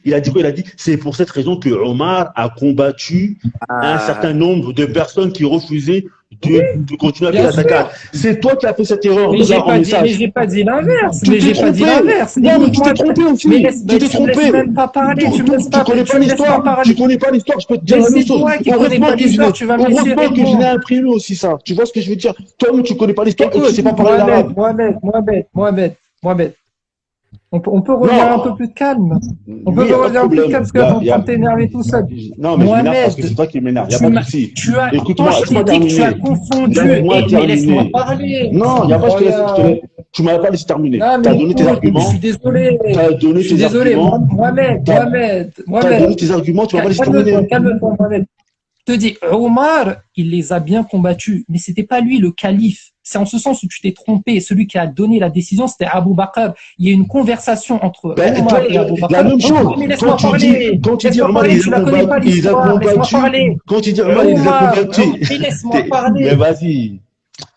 il a dit quoi? Il a dit, c'est pour cette raison que Omar a combattu un Ah, certain nombre de personnes qui refusaient Oui, de continuer à payer bien la zakat. sûr. C'est toi qui as fait cette erreur Mais là en mais message. j'ai pas dit l'inverse. Tu Mais t'es j'ai pas dit trompé. l'inverse. Non, mais tu t'es Écoute-moi, trompé mais aussi. laisse, Tu mais t'es tu me laisses trompé. même pas parler. Tu me laisses Tu pas, connais tu pas me laisses pas l'histoire. parler. Tu connais pas l'histoire. Je peux te dire Mais la même c'est chose. toi qui connais Heureusement pas que je l'histoire. Tu vas me laisser heureusement que je l'ai répondre. imprimé aussi ça. Tu vois ce que je veux dire? Toi-même, tu connais pas l'histoire et tu Écoute, sais pas parler l'arabe. Mohamed. On peut revenir un peu Non. plus de calme. On peut Oui, il n'y a pas de revenir un peu plus de calme problème. parce que là, t'es en train de t'énerver tout seul. Non, mais je m'énerve parce que Mohamed, c'est toi qui m'énerve. Il n'y a pas de souci. quand Écoute-moi, je t'ai laisse-moi dit que tu as terminer. confondu, Laisse-moi mais laisse-moi terminer. parler. Non, il n'y a pas, Regarde. tu m'avais pas laissé terminer. Non, Tu as mais donné tes écoute, je suis arguments. désolé. Tu as donné Je suis tes désolé. arguments. Tu as donné Mohamed. tes arguments, tu m'as pas laissé Calme-toi, terminer. calme-toi, Mohamed. Je te dis, Omar, il les a bien combattus, mais c'était pas lui le calife. C'est en ce sens où tu t'es trompé. Celui qui a donné la décision, c'était Abu Bakr. Il y a eu une conversation entre Ben, Omar et Abu Bakr. la même chose. Mais laisse-moi parler. Quand tu dis Laisse-moi Omar, parler, tu la connais pas il les a l'histoire. Laisse-moi combattus. parler. Quand tu dis Omar, il les a combattus. Mais laisse-moi Mais parler. vas-y.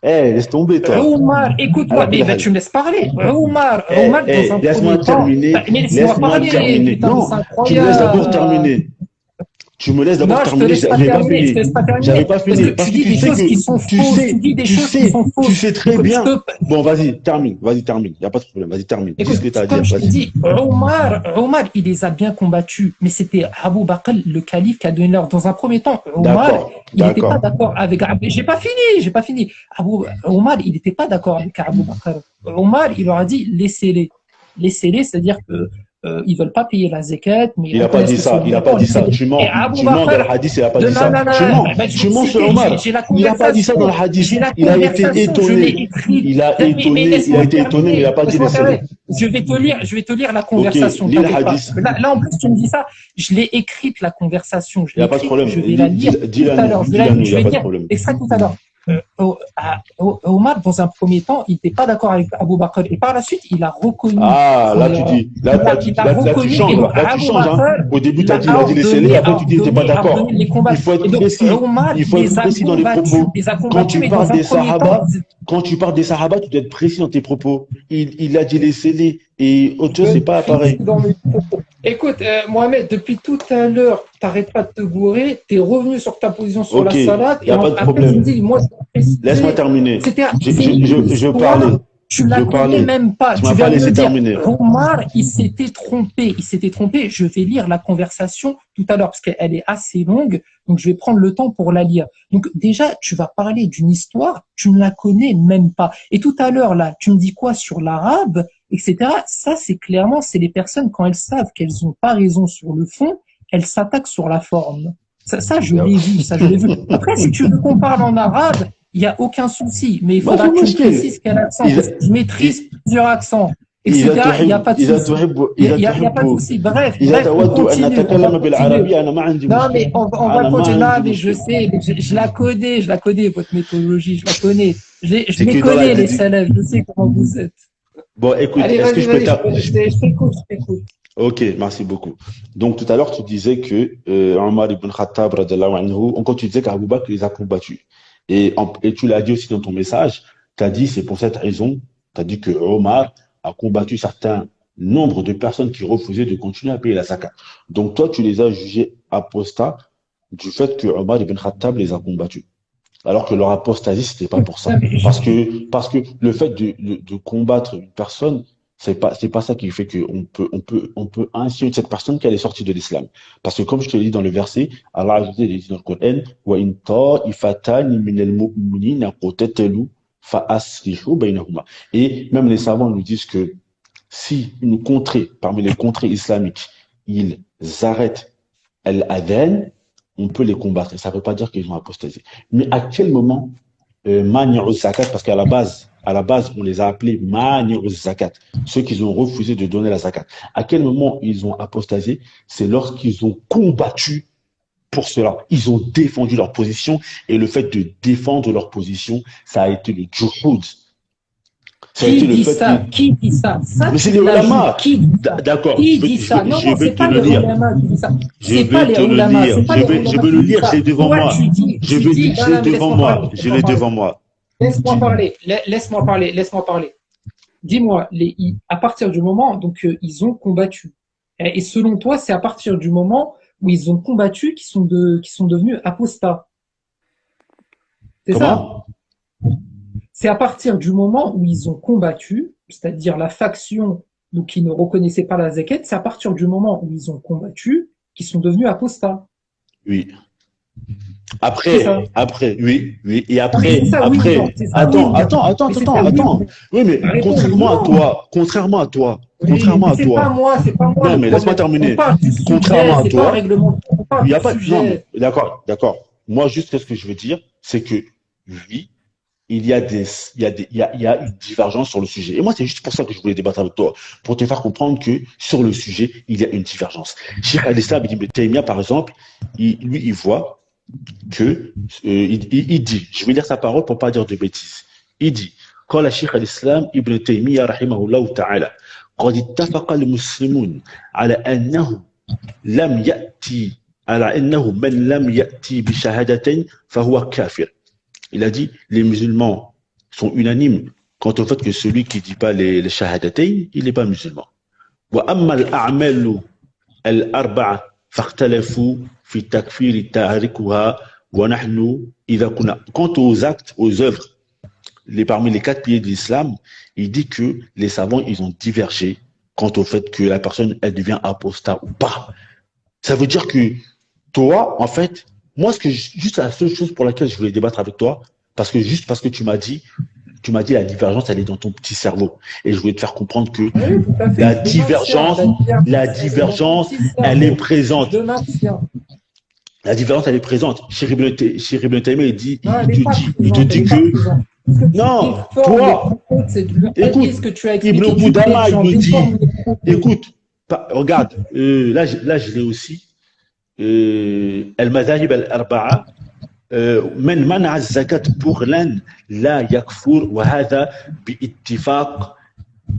Laisse tomber, toi. Omar, écoute-moi, Alors, mais tu me laisses parler. Omar, dans un laisse-moi premier temps. terminer. Mais laisse-moi parler. Putain, Non, c'est tu me laisses d'abord incroyable. terminer. Tu me laisses d'abord Non, je te terminer. laisse pas J'avais pas terminer. Je te fini. laisse pas terminer. J'avais pas fini. Parce que tu dis des choses qui sont fausses. Tu dis des choses qui sont fausses. Tu sais très Donc, bien. Bon, vas-y, termine. Vas-y, termine. Il n'y a pas de problème. Vas-y, termine. Dis écoute, ce que tu as à comme dire. je te Vas-y. dis, Omar, il les a bien combattus. Mais c'était Abu Bakr, le calife, qui a donné l'ordre. Dans un premier temps, Omar, D'accord. il n'était pas D'accord. d'accord avec Abu. J'ai pas fini. Omar, il n'était pas d'accord avec Abu Bakr. Omar, il leur a dit, laissez-les. Laissez-les, c'est-à-dire que ils veulent pas payer la zakat, mais Il n'a pas dit ça. Il n'a pas dit ça. Tu mens. Tu mens dans le hadith. Il n'a pas dit ça. Tu mens. Tu mens sur Omar. Il n'a pas dit ça dans le hadith. Il a été étonné. Il a été étonné, mais il n'a pas dit laissez-les. Je vais te lire la conversation. Ok, lis le hadith. Là, en plus, tu me dis ça. Je l'ai écrite, la conversation. Il n'y a pas de problème. Je vais la lire tout à l'heure. Je vais la lire extrait tout à l'heure. Omar, dans un premier temps, il n'était pas d'accord avec Abu Bakr. Et par la suite, il a reconnu. Ah, là, tu dis. Là, tu changes. Là, tu changes. Hein. Au début, tu as dit, il a dit laissez-les. Après, tu dis, il n'était pas d'accord. Il faut être précis. Il faut être précis dans les propos. Quand tu parles des Sahaba, tu dois être précis dans tes propos. Il a dit laissez-les. Et autre chose, c'est pas pareil. Écoute, Mohamed, depuis tout à l'heure, tu n'arrêtes pas de te gourer, tu es revenu sur ta position sur la salade. Il n'y a pas de problème. Laisse-moi terminer. Je parlais. Tu ne la connais même pas. Tu m'as pas laissé terminer. Omar, il s'était trompé. Je vais lire la conversation tout à l'heure parce qu'elle est assez longue. Donc, je vais prendre le temps pour la lire. Donc, déjà, tu vas parler d'une histoire, tu ne la connais même pas. Et tout à l'heure, là, tu me dis quoi sur l'arabe, etc. Ça, c'est clairement, c'est les personnes, quand elles savent qu'elles n'ont pas raison sur le fond, elles s'attaquent sur la forme. Ça, je l'ai vu. Après, si tu veux qu'on parle en arabe, il n'y a aucun souci. Mais il faudra que tu précises quel accent. Je maîtrise plusieurs accents. Etc. Il n'y a pas de souci. Il n'y a pas de souci. Bref, on continue. Non, mais on va continuer. Non, mais je sais, je la connais, votre méthodologie, je la connais. Je les connais, les salafs, je sais comment vous êtes. Bon, écoute, allez, est-ce que je peux je t'écoute. Ok, merci beaucoup. Donc, tout à l'heure, tu disais que Omar ibn Khattab, encore tu disais qu'Abu Bakr les a combattus. Et tu l'as dit aussi dans ton message, tu as dit c'est pour cette raison, tu as dit que Omar a combattu certains nombres de personnes qui refusaient de continuer à payer la zakat. Donc, toi, tu les as jugés apostats du fait que Omar ibn Khattab les a combattus. Alors que leur apostasie, c'était pas pour ça. Parce que le fait de combattre une personne, c'est pas ça qui fait qu'on peut insinuer de cette personne qu'elle est sortie de l'islam. Parce que comme je te l'ai dit dans le verset, Allah a dit dans le Coran, wa in ta'ifatan min al-mu'minina qatatalu fa aslihu baynahuma. Et même les savants nous disent que si une contrée, parmi les contrées islamiques, ils arrêtent al-adhan, on peut les combattre. Et ça ne veut pas dire qu'ils ont apostasé. Mais à quel moment mani'u zakat, parce qu'à la base, on les a appelés mani'u zakat, ceux qui ont refusé de donner la zakat. À quel moment ils ont apostasé? C'est lorsqu'ils ont combattu pour cela. Ils ont défendu leur position, et le fait de défendre leur position, ça a été le juhud. Qui dit ça? Mais c'est les ulama. D'accord. Qui dit ça? Non, c'est pas les ulama qui dit ça. Je vais te le lire. Je vais le lire, j'ai devant moi. Je l'ai devant moi. Laisse-moi parler. dis-moi, à partir du moment, donc ils ont combattu. Et selon toi, c'est à partir du moment où ils ont combattu qui sont devenus apostats. C'est ça? Comment? C'est à partir du moment où ils ont combattu, c'est-à-dire la faction donc, qui ne reconnaissait pas la zakat, c'est à partir du moment où ils ont combattu qu'ils sont devenus apostats. Oui. C'est ça. Oui, oui. Et Ah, mais c'est ça, oui ou non? C'est ça, oui ou non? Mais c'est ça, oui ou Attends. non? Oui, mais Réponds oui ou non. Oui, mais contrairement à toi, c'est pas moi non, le mais laisse-moi problème. On terminer. parle du sujet, Contrairement à c'est pas un toi, règlement. On il parle n'y a du pas, non, mais, sujet. d'accord. Moi, juste, ce que je veux dire, c'est que, oui, il y a il y a une divergence sur le sujet. Et moi, c'est juste pour ça que je voulais débattre avec toi, pour te faire comprendre que sur le sujet, il y a une divergence. Cheikh al-Islam Ibn Taymiyyah, par exemple, il voit que, il dit, je vais lire sa parole pour pas dire de bêtises. Il dit, قال شيخ الإسلام ابن تيمية رحمه الله تعالى قد اتفق المسلمون على أنه لم يأتي على أنه من لم يأتي بشهادتين فهو كافر. Il a dit, les musulmans sont unanimes quant au fait que celui qui dit pas les shahadatayn, il n'est pas musulman. وأما الأعمال الأربعة فاختلفوا في تكفير تاركها ونحن إذا كنا. Quant aux actes, aux œuvres, parmi les 4 piliers de l'islam, il dit que les savants, ils ont divergé quant au fait que la personne, elle devient apostat ou pas. Ça veut dire que toi, en fait, moi, juste la seule chose pour laquelle je voulais débattre avec toi, juste parce que tu m'as dit la divergence, elle est dans ton petit cerveau. Et je voulais te faire comprendre que Oui, tout à fait. la divergence, elle est présente. Je maintiens. La différence, elle est présente. Chez Ibn Taymiyyah, Non, elle n'est pas il te présente. dit que, non, toi, écoute, ce que tu as Ibn expliqué, Qudama, il me dit, dit. écoute, regarde, là, je l'ai aussi. المذاهب الأربعة من منع الزكاة بغلا لا يكفر وهذا باتفاق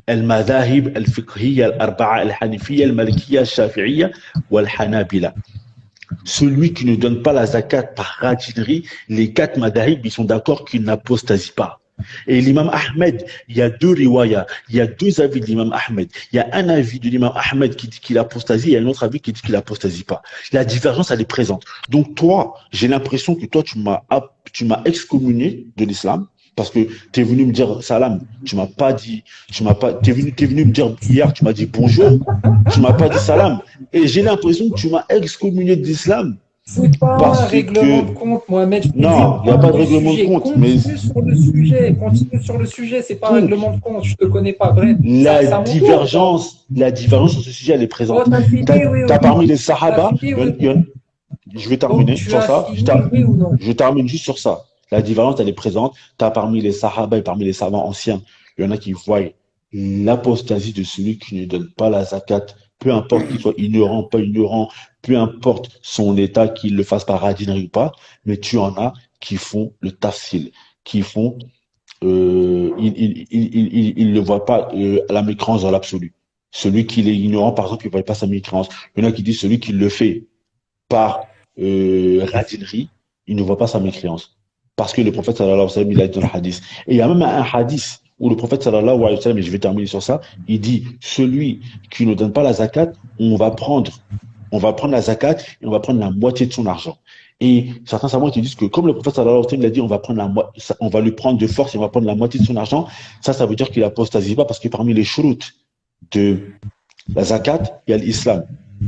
المذاهب الفقهية الأربعة الحنفية المالكية الشافعية والحنابلة. Celui qui ne donne pas la zakat par radinerie, les 4 madahib, ils sont d'accord qu'il n'apostasie pas. Et l'imam Ahmed, il y a 2 riwayas, il y a 2 avis de l'imam Ahmed. Il y a un avis de l'imam Ahmed qui dit qu'il apostasie, et il y a un autre avis qui dit qu'il apostasie pas. La divergence, elle est présente. Donc toi, j'ai l'impression que toi, tu m'as excommunié de l'islam, parce que tu es venu me dire salam, t'es venu me dire hier, tu m'as dit bonjour, tu m'as pas dit salam. Et j'ai l'impression que tu m'as excommunié de l'islam. C'est pas un règlement de compte, Mohamed. Non, il n'y a pas de règlement de compte. Continue sur le sujet, c'est pas un règlement de compte, je te connais pas. Bref, la divergence sur ce sujet, elle est présente. T'as parmi les Sahaba, je vais terminer sur ça. Je termine juste sur ça. La divergence, elle est présente. T'as parmi les Sahaba et parmi les savants anciens, il y en a qui voient l'apostasie de celui qui ne donne pas la zakat, peu importe qu'il soit ignorant, pas ignorant, peu importe son état, qu'il le fasse par radinerie ou pas, mais tu en as qui font le tafsil, qui font, il ne voit pas la mécréance dans l'absolu. Celui qui est ignorant, par exemple, il ne voit pas sa mécréance. Il y en a qui disent celui qui le fait par radinerie, il ne voit pas sa mécréance. Parce que le prophète sallallahu alayhi wa sallam, il a dit dans le hadith. Et il y a même un hadith où le prophète sallallahu alayhi wa sallam, et je vais terminer sur ça, il dit, celui qui ne donne pas la zakat, on va prendre la zakat et on va prendre la moitié de son argent. Et certains savants te disent que comme le prophète sallallahu alayhi wa sallam, il a dit, on va lui prendre de force et on va prendre la moitié de son argent, ça veut dire qu'il apostasie pas parce que parmi les shurut de la zakat, il y a l'islam.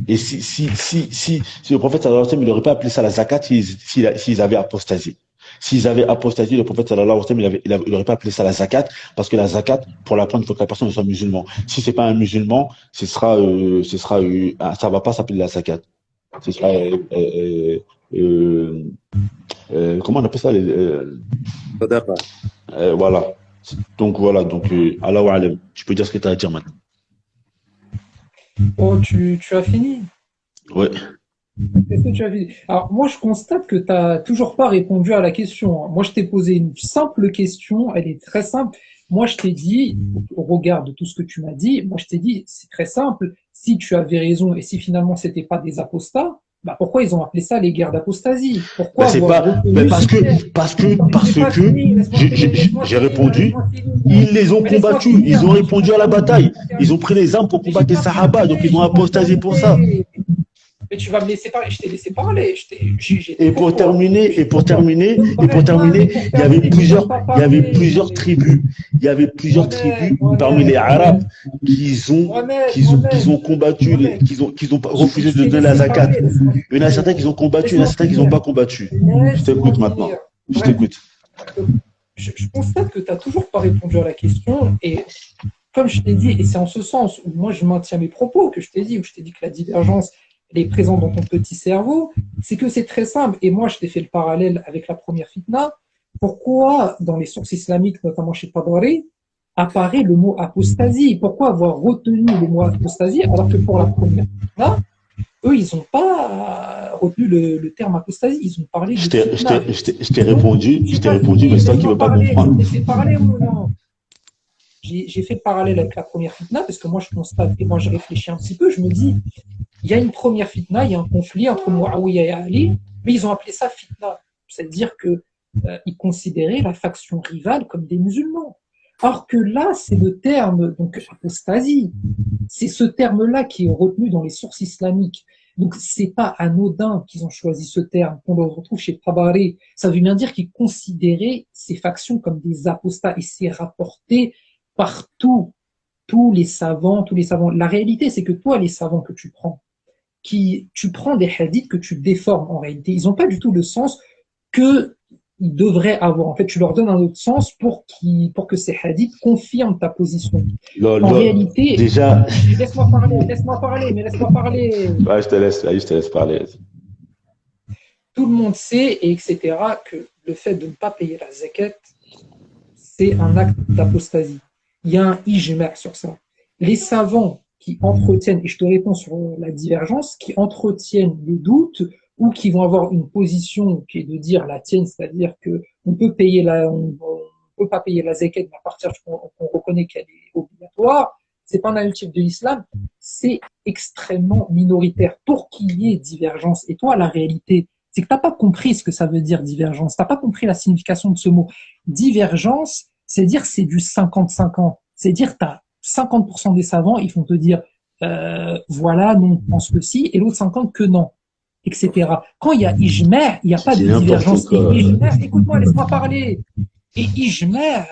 Et si le prophète sallallahu alayhi wa sallam, il n'aurait pas appelé ça la zakat s'ils avaient apostasié. S'ils avaient apostasié, le prophète sallallahu alayhi wa sallam, il n'aurait pas appelé ça la zakat, parce que la zakat, pour la prendre, il faut que la personne soit musulman. Si c'est pas un musulman, ça va pas s'appeler la zakat. Ce sera, comment on appelle ça voilà. Donc, Allahu alam. Tu peux dire ce que tu as à dire maintenant. Oh, tu as fini? Ouais. Qu'est-ce que tu as dit? Alors, moi, je constate que tu n'as toujours pas répondu à la question. Moi, je t'ai posé une simple question, elle est très simple. Moi, je t'ai dit, au regard de tout ce que tu m'as dit, moi, je t'ai dit, c'est très simple. Si tu avais raison et si finalement c'était pas des apostats, Bah, pourquoi ils ont appelé ça les guerres d'apostasie? Pourquoi Ben, c'est avoir pas, reconnu ben ce terme? parce que, Laisse-moi finir, laisse-moi finir, laisse-moi j'ai finir, répondu, laisse-moi finir. ils les ont Mais laisse-moi combattus, ils finir, ont mais j'ai répondu pas à la bataille, terminé. ils ont pris les armes pour Mais j'ai combattre les pas Sahaba, donc terminé, ils ont j'ai pas apostasé pour ça. terminé. Mais tu vas me laisser parler, je t'ai laissé parler, j'étais Et pour pour toi. terminer, Bref, non, mais pour terminer, tu ne laisses pas il y avait parler. plusieurs tribus, il y avait plusieurs tribus parmi les Arabes Mohamed, qui ont combattu, Mohamed, qui ont refusé je de t'ai donner la laissé zakat. parler, laisse-moi Il y en a certains qui ont combattu, il y en a laisse-moi certains qui n'ont finir, pas combattu. Je laisse-moi t'écoute maintenant. finir. Je Bref, t'écoute. je constate que tu n'as toujours pas répondu à la question et comme je t'ai dit, et c'est en ce sens où moi je maintiens mes propos que je t'ai dit, où je t'ai dit que la divergence elle est présente dans ton petit cerveau, c'est que c'est très simple. Et moi je t'ai fait le parallèle avec la première fitna. Pourquoi dans les sources islamiques, notamment chez Tabari, apparaît le mot apostasie? Pourquoi avoir retenu le mot apostasie alors que pour la première fitna, eux ils n'ont pas retenu le terme apostasie, ils ont parlé de fitna. Je t'ai répondu, mais c'est toi qui ne veux pas comprendre. Je t'ai fait parler ou non? J'ai fait le parallèle avec la première fitna parce que moi je constate et moi je réfléchis un petit peu, je me dis il y a une première fitna, il y a un conflit entre Muawiyah et Ali, mais ils ont appelé ça fitna, c'est-à-dire que ils considéraient la faction rivale comme des musulmans. Alors que là, c'est le terme, donc apostasie, c'est ce terme-là qui est retenu dans les sources islamiques. Donc, c'est pas anodin qu'ils ont choisi ce terme, qu'on le retrouve chez Tabari. Ça veut bien dire qu'ils considéraient ces factions comme des apostats et c'est rapporté par tous les savants. La réalité, c'est que toi, les savants que tu prends, tu prends des hadiths que tu déformes en réalité. Ils n'ont pas du tout le sens que ils devraient avoir. En fait, tu leur donnes un autre sens pour que ces hadiths confirment ta position. En réalité, déjà, laisse-moi parler. Ouais, je te laisse parler. Tout le monde sait, et etc., que le fait de ne pas payer la zakat, c'est un acte d'apostasie. Il y a un ijma' sur ça. Les savants qui entretiennent, et je te réponds sur la divergence, qui entretiennent le doute ou qui vont avoir une position qui est de dire la tienne, c'est-à-dire que on peut pas payer la zakat à partir qu'on reconnaît qu'elle est obligatoire. C'est pas un narratif de l'islam, c'est extrêmement minoritaire pour qu'il y ait divergence. Et toi, la réalité, c'est que t'as pas compris ce que ça veut dire divergence. T'as pas compris la signification de ce mot. Divergence, c'est dire c'est du 50-50. C'est dire t'as 50% des savants, ils vont te dire voilà, non, on pense que si, et l'autre 50 que non, etc. Quand il y a ijma', il n'y a pas de divergence. Écoute-moi, laisse-moi parler. Et ijma'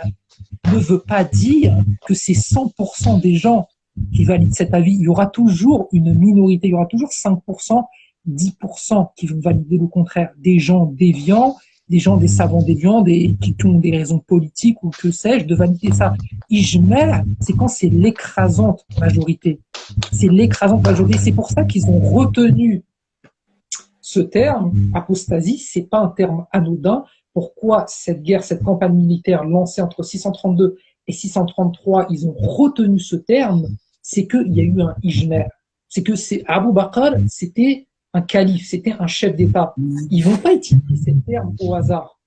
ne veut pas dire que c'est 100% des gens qui valident cet avis. Il y aura toujours une minorité, il y aura toujours 5%, 10% qui vont valider le contraire. Des gens déviants, des savants déviants, qui ont des raisons politiques ou que sais-je, de valider ça. Ijma', c'est quand c'est l'écrasante majorité. C'est l'écrasante majorité. C'est pour ça qu'ils ont retenu ce terme, apostasie, c'est pas un terme anodin. Pourquoi cette guerre, cette campagne militaire lancée entre 632 et 633, ils ont retenu ce terme? C'est qu'il y a eu un ijma'. C'est que Abu Bakr, c'était un calife, c'était un chef d'État. Ils vont pas utiliser ce terme au hasard.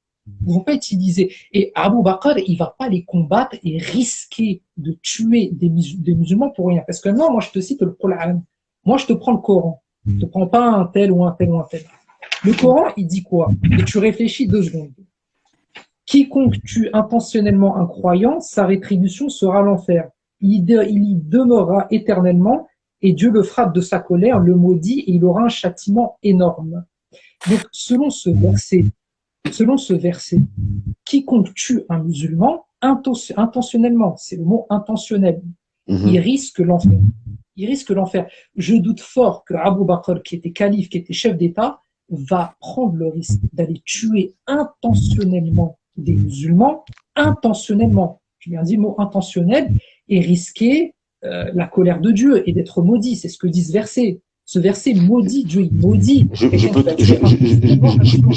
Ils vont pas utiliser. Et Abu Bakr, il va pas les combattre et risquer de tuer des musulmans pour rien. Parce que non, moi je te cite le Coran. Moi je te prends le Coran. Je te prends pas un tel ou un tel ou un tel. Le Coran, il dit quoi? Et tu réfléchis 2 secondes. Quiconque tue intentionnellement un croyant, sa rétribution sera l'enfer. Il y demeurera éternellement et Dieu le frappe de sa colère, le maudit et il aura un châtiment énorme. Donc, selon ce verset, quiconque tue un musulman intentionnellement, c'est le mot intentionnel, il risque l'enfer. Il risque l'enfer. Je doute fort que Abu Bakr, qui était calife, qui était chef d'État, va prendre le risque d'aller tuer intentionnellement des musulmans, intentionnellement, je viens de dire le mot intentionnel, et risquer la colère de Dieu et d'être maudit. C'est ce que dit ce verset. Ce verset maudit Dieu, il maudit. Je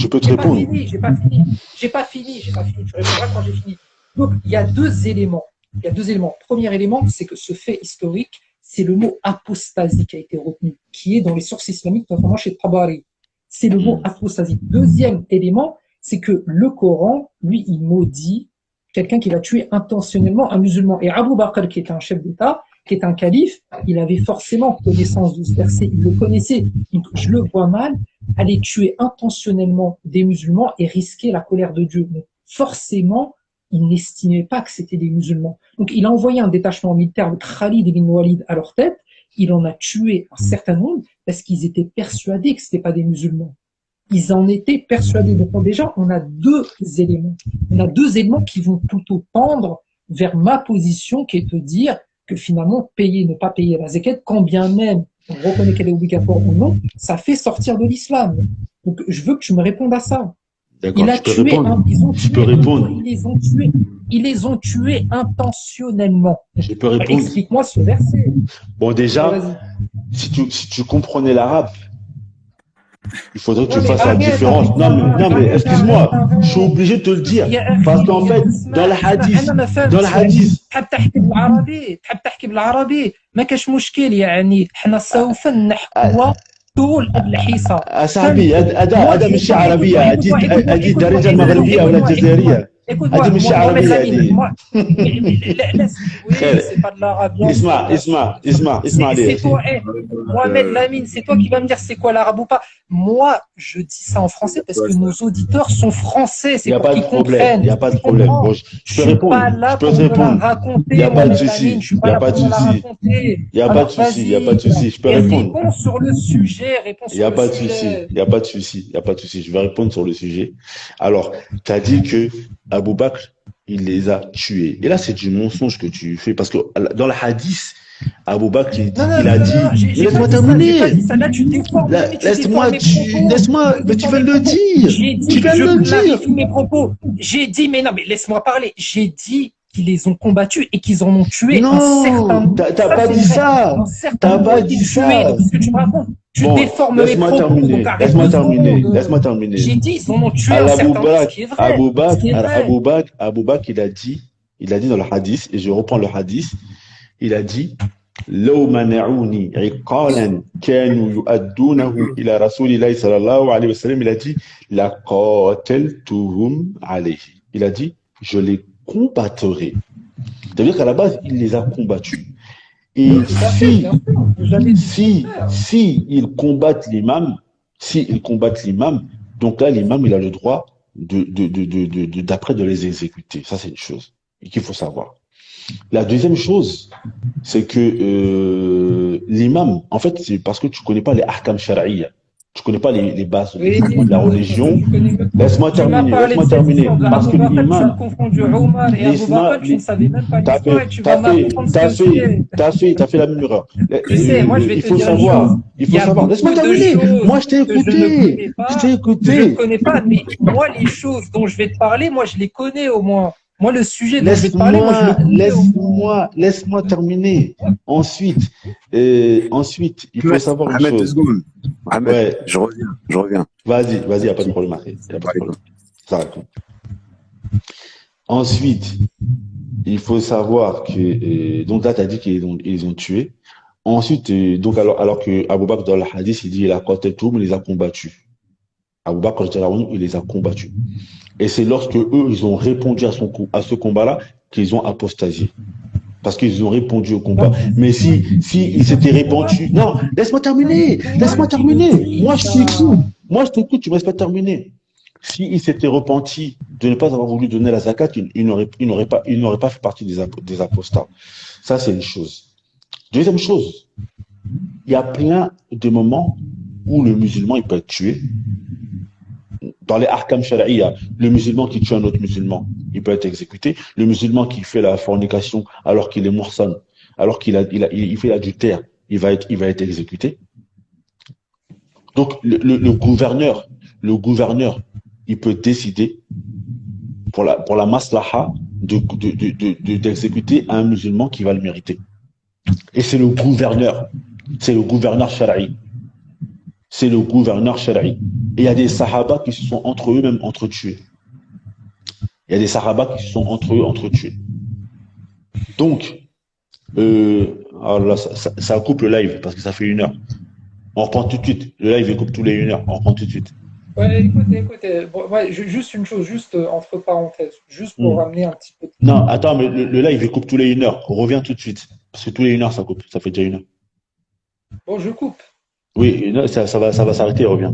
peux te répondre. J'ai pas fini. Tu répondras quand j'ai fini. Donc, il y a 2 éléments. Premier élément, c'est que ce fait historique, c'est le mot apostasie qui a été retenu, qui est dans les sources islamiques, notamment chez Tabari. C'est le mot apostasie. Deuxième élément, c'est que le Coran, lui, il maudit quelqu'un qui va tuer intentionnellement un musulman. Et Abu Bakr, qui était un chef d'État, qui est un calife, il avait forcément connaissance de ce verset, il le connaissait. Donc, je le vois mal aller tuer intentionnellement des musulmans et risquer la colère de Dieu. Donc, forcément, il n'estimait pas que c'était des musulmans. Donc, il a envoyé un détachement militaire avec Khalid ibn Walid à leur tête. Il en a tué un certain nombre parce qu'ils étaient persuadés que ce n'étaient pas des musulmans. Ils en étaient persuadés. Donc, déjà, on a deux éléments. On a deux éléments qui vont plutôt tendre vers ma position, qui est de dire que finalement, payer, ne pas payer la zakat, quand bien même on reconnaît qu'elle est obligatoire ou non, ça fait sortir de l'islam. Donc, je veux que tu me répondes à ça. D'accord, Il a je peux tué, répondre. ils ont Je tué, peux répondre. ils les ont tués intentionnellement. Je peux répondre. Explique-moi ce verset. Bon, déjà, Vas-y. si tu comprenais l'arabe, il faudrait que tu Ouais, mais fasses la arrête, différence. Non, mais arrête, excuse-moi, arrête. je suis obligé de te le dire. يا أخي، Parce qu'en fait, اسمع، dans le اسمع، hadith, أنا ما dans le فهمتش. hadith, تحب تحكي بالعربي، تحب تحكي بالعربي، ما كاش مشكل. يعني حنا سوف نحكوا طول الحصة. أصاحبي هذا Moi, هذا je مش parle. عربية، هذه الدارجة Écoute-moi, المغربية ولا الجزائرية. écoute-moi, هذه مش Mohamed عربية Lamine, هذه. moi, oui, c'est pas de l'arabe. اسمع لي C'est يا toi, أخي. Mohamed Lamine, c'est toi qui vas me dire c'est quoi l'arabe ou pas. Moi, je dis ça en français parce que nos auditeurs sont français, Il c'est n'y a pour pas de qu'ils problème, comprennent. il n'y a pas de problème. Bon, je Je peux suis répondre, pas là je peux pour me la répondre. raconter, Il n'y a pas de Mohamed souci, Lamine, je suis il pas n'y a là pas de pour me la souci. raconter. Il n'y a pas Alors, de souci, il n'y a vas-y, pas de souci, je peux et répondre. réponds sur le sujet, réponds Il n'y sur a le pas de souci, sujet. il n'y a pas de souci, il n'y a pas de souci. Je vais répondre sur le sujet. Alors, tu as dit que Abou Bakr, il les a tués. Et là, c'est du mensonge que tu fais parce que dans le hadith, Abou Bakr, il a dit, j'ai laisse-moi pas dit ça, j'ai pas terminer. dit ça. Là, tu déformes, mais tu déformes mes propos. Laisse-moi, mais tu viens de le dire. J'ai dit, Tu viens de je le dire. clarifie mes propos. J'ai dit, mais non, mais laisse-moi parler. J'ai dit qu'ils les ont combattus et qu'ils en ont tué un certain Non, nombre. t'as pas dit ça. Un certain T'as nombre pas ont été dit tués. ça. Donc, ce que tu me racontes, tu Bon, déformes mes laisse-moi propos. terminer. Donc, arrête Laisse-moi deux terminer. secondes. Laisse-moi terminer. J'ai dit, ils en ont tué un certain nombre, ce qui est vrai. Ce qui est vrai. Abou Bakr, il a dit dans le hadith, et je reprends le hadith, il a dit, لو منعوني عقالا كانوا يؤدونه إلى رسول الله صلى الله عليه وسلم, il a dit, لقاتلتهم عليه. Il a dit, je les combattrai. C'est-à-dire qu'à la base, il les a combattus. Et si ils combattent l'imam, donc là, l'imam, il a le droit d'après de les exécuter. Ça, c'est une chose qu'il faut savoir. La deuxième chose, c'est que l'imam, en fait, c'est parce que tu connais pas les ahkam shar'iyya. Tu connais pas les bases de la religion. Laisse-moi terminer. Parce que l'imam, t'as fait la même erreur. Tu sais, moi, je vais te dire une chose. Il faut savoir. Laisse-moi terminer. Moi, je t'ai écouté. Je ne connais pas, mais moi, les choses dont je vais te parler, moi, je les connais au moins. Moi, le sujet dont je vais te parler, moi, je le connais. Laisse-moi terminer. Ensuite, il faut savoir une chose. Mohamed, ouais. Je reviens. Vas-y, il n'y a pas de problème. Ça raconte. Ensuite, il faut savoir que, donc là, tu as dit qu'ils ont tué. Ensuite, donc alors que Abou Bakr dans le hadith, il dit, il a côté tout, mais il les a combattus. Abou Bakr, il les a combattus. Et c'est lorsque eux, ils ont répondu à ce combat-là qu'ils ont apostasié. Parce qu'ils ont répondu au combat. Mais si ils s'étaient répandus... Non, laisse-moi terminer. Moi, je t'écoute, tu me laisses pas terminer. S'ils s'étaient repentis de ne pas avoir voulu donner la zakat, ils n'auraient pas fait partie des apostats. Ça, c'est une chose. Deuxième chose, il y a plein de moments où le musulman, il peut être tué. Dans les ahkam shar'iyya, le musulman qui tue un autre musulman, il peut être exécuté. Le musulman qui fait la fornication alors qu'il est muhsan, alors qu'il fait l'adultère, il va être exécuté. Donc le gouverneur, il peut décider pour la maslaha d'exécuter un musulman qui va le mériter. Et c'est le gouverneur shar'i. C'est le gouverneur shar'i. Et il y a des sahaba qui se sont entre eux-mêmes entretués. Donc, alors là, ça coupe le live parce que ça fait 1 heure. On reprend tout de suite. Le live, il coupe tous les 1 heure. On reprend tout de suite. Ouais, écoutez. Bon, ouais, juste une chose, juste entre parenthèses, juste pour ramener un petit peu. Non, attends, mais le live, il coupe tous les 1 heure. On revient tout de suite. Parce que tous les 1 heure, ça coupe. Ça fait déjà 1 heure. Bon, je coupe. Oui, 1 heure, ça va s'arrêter, revient.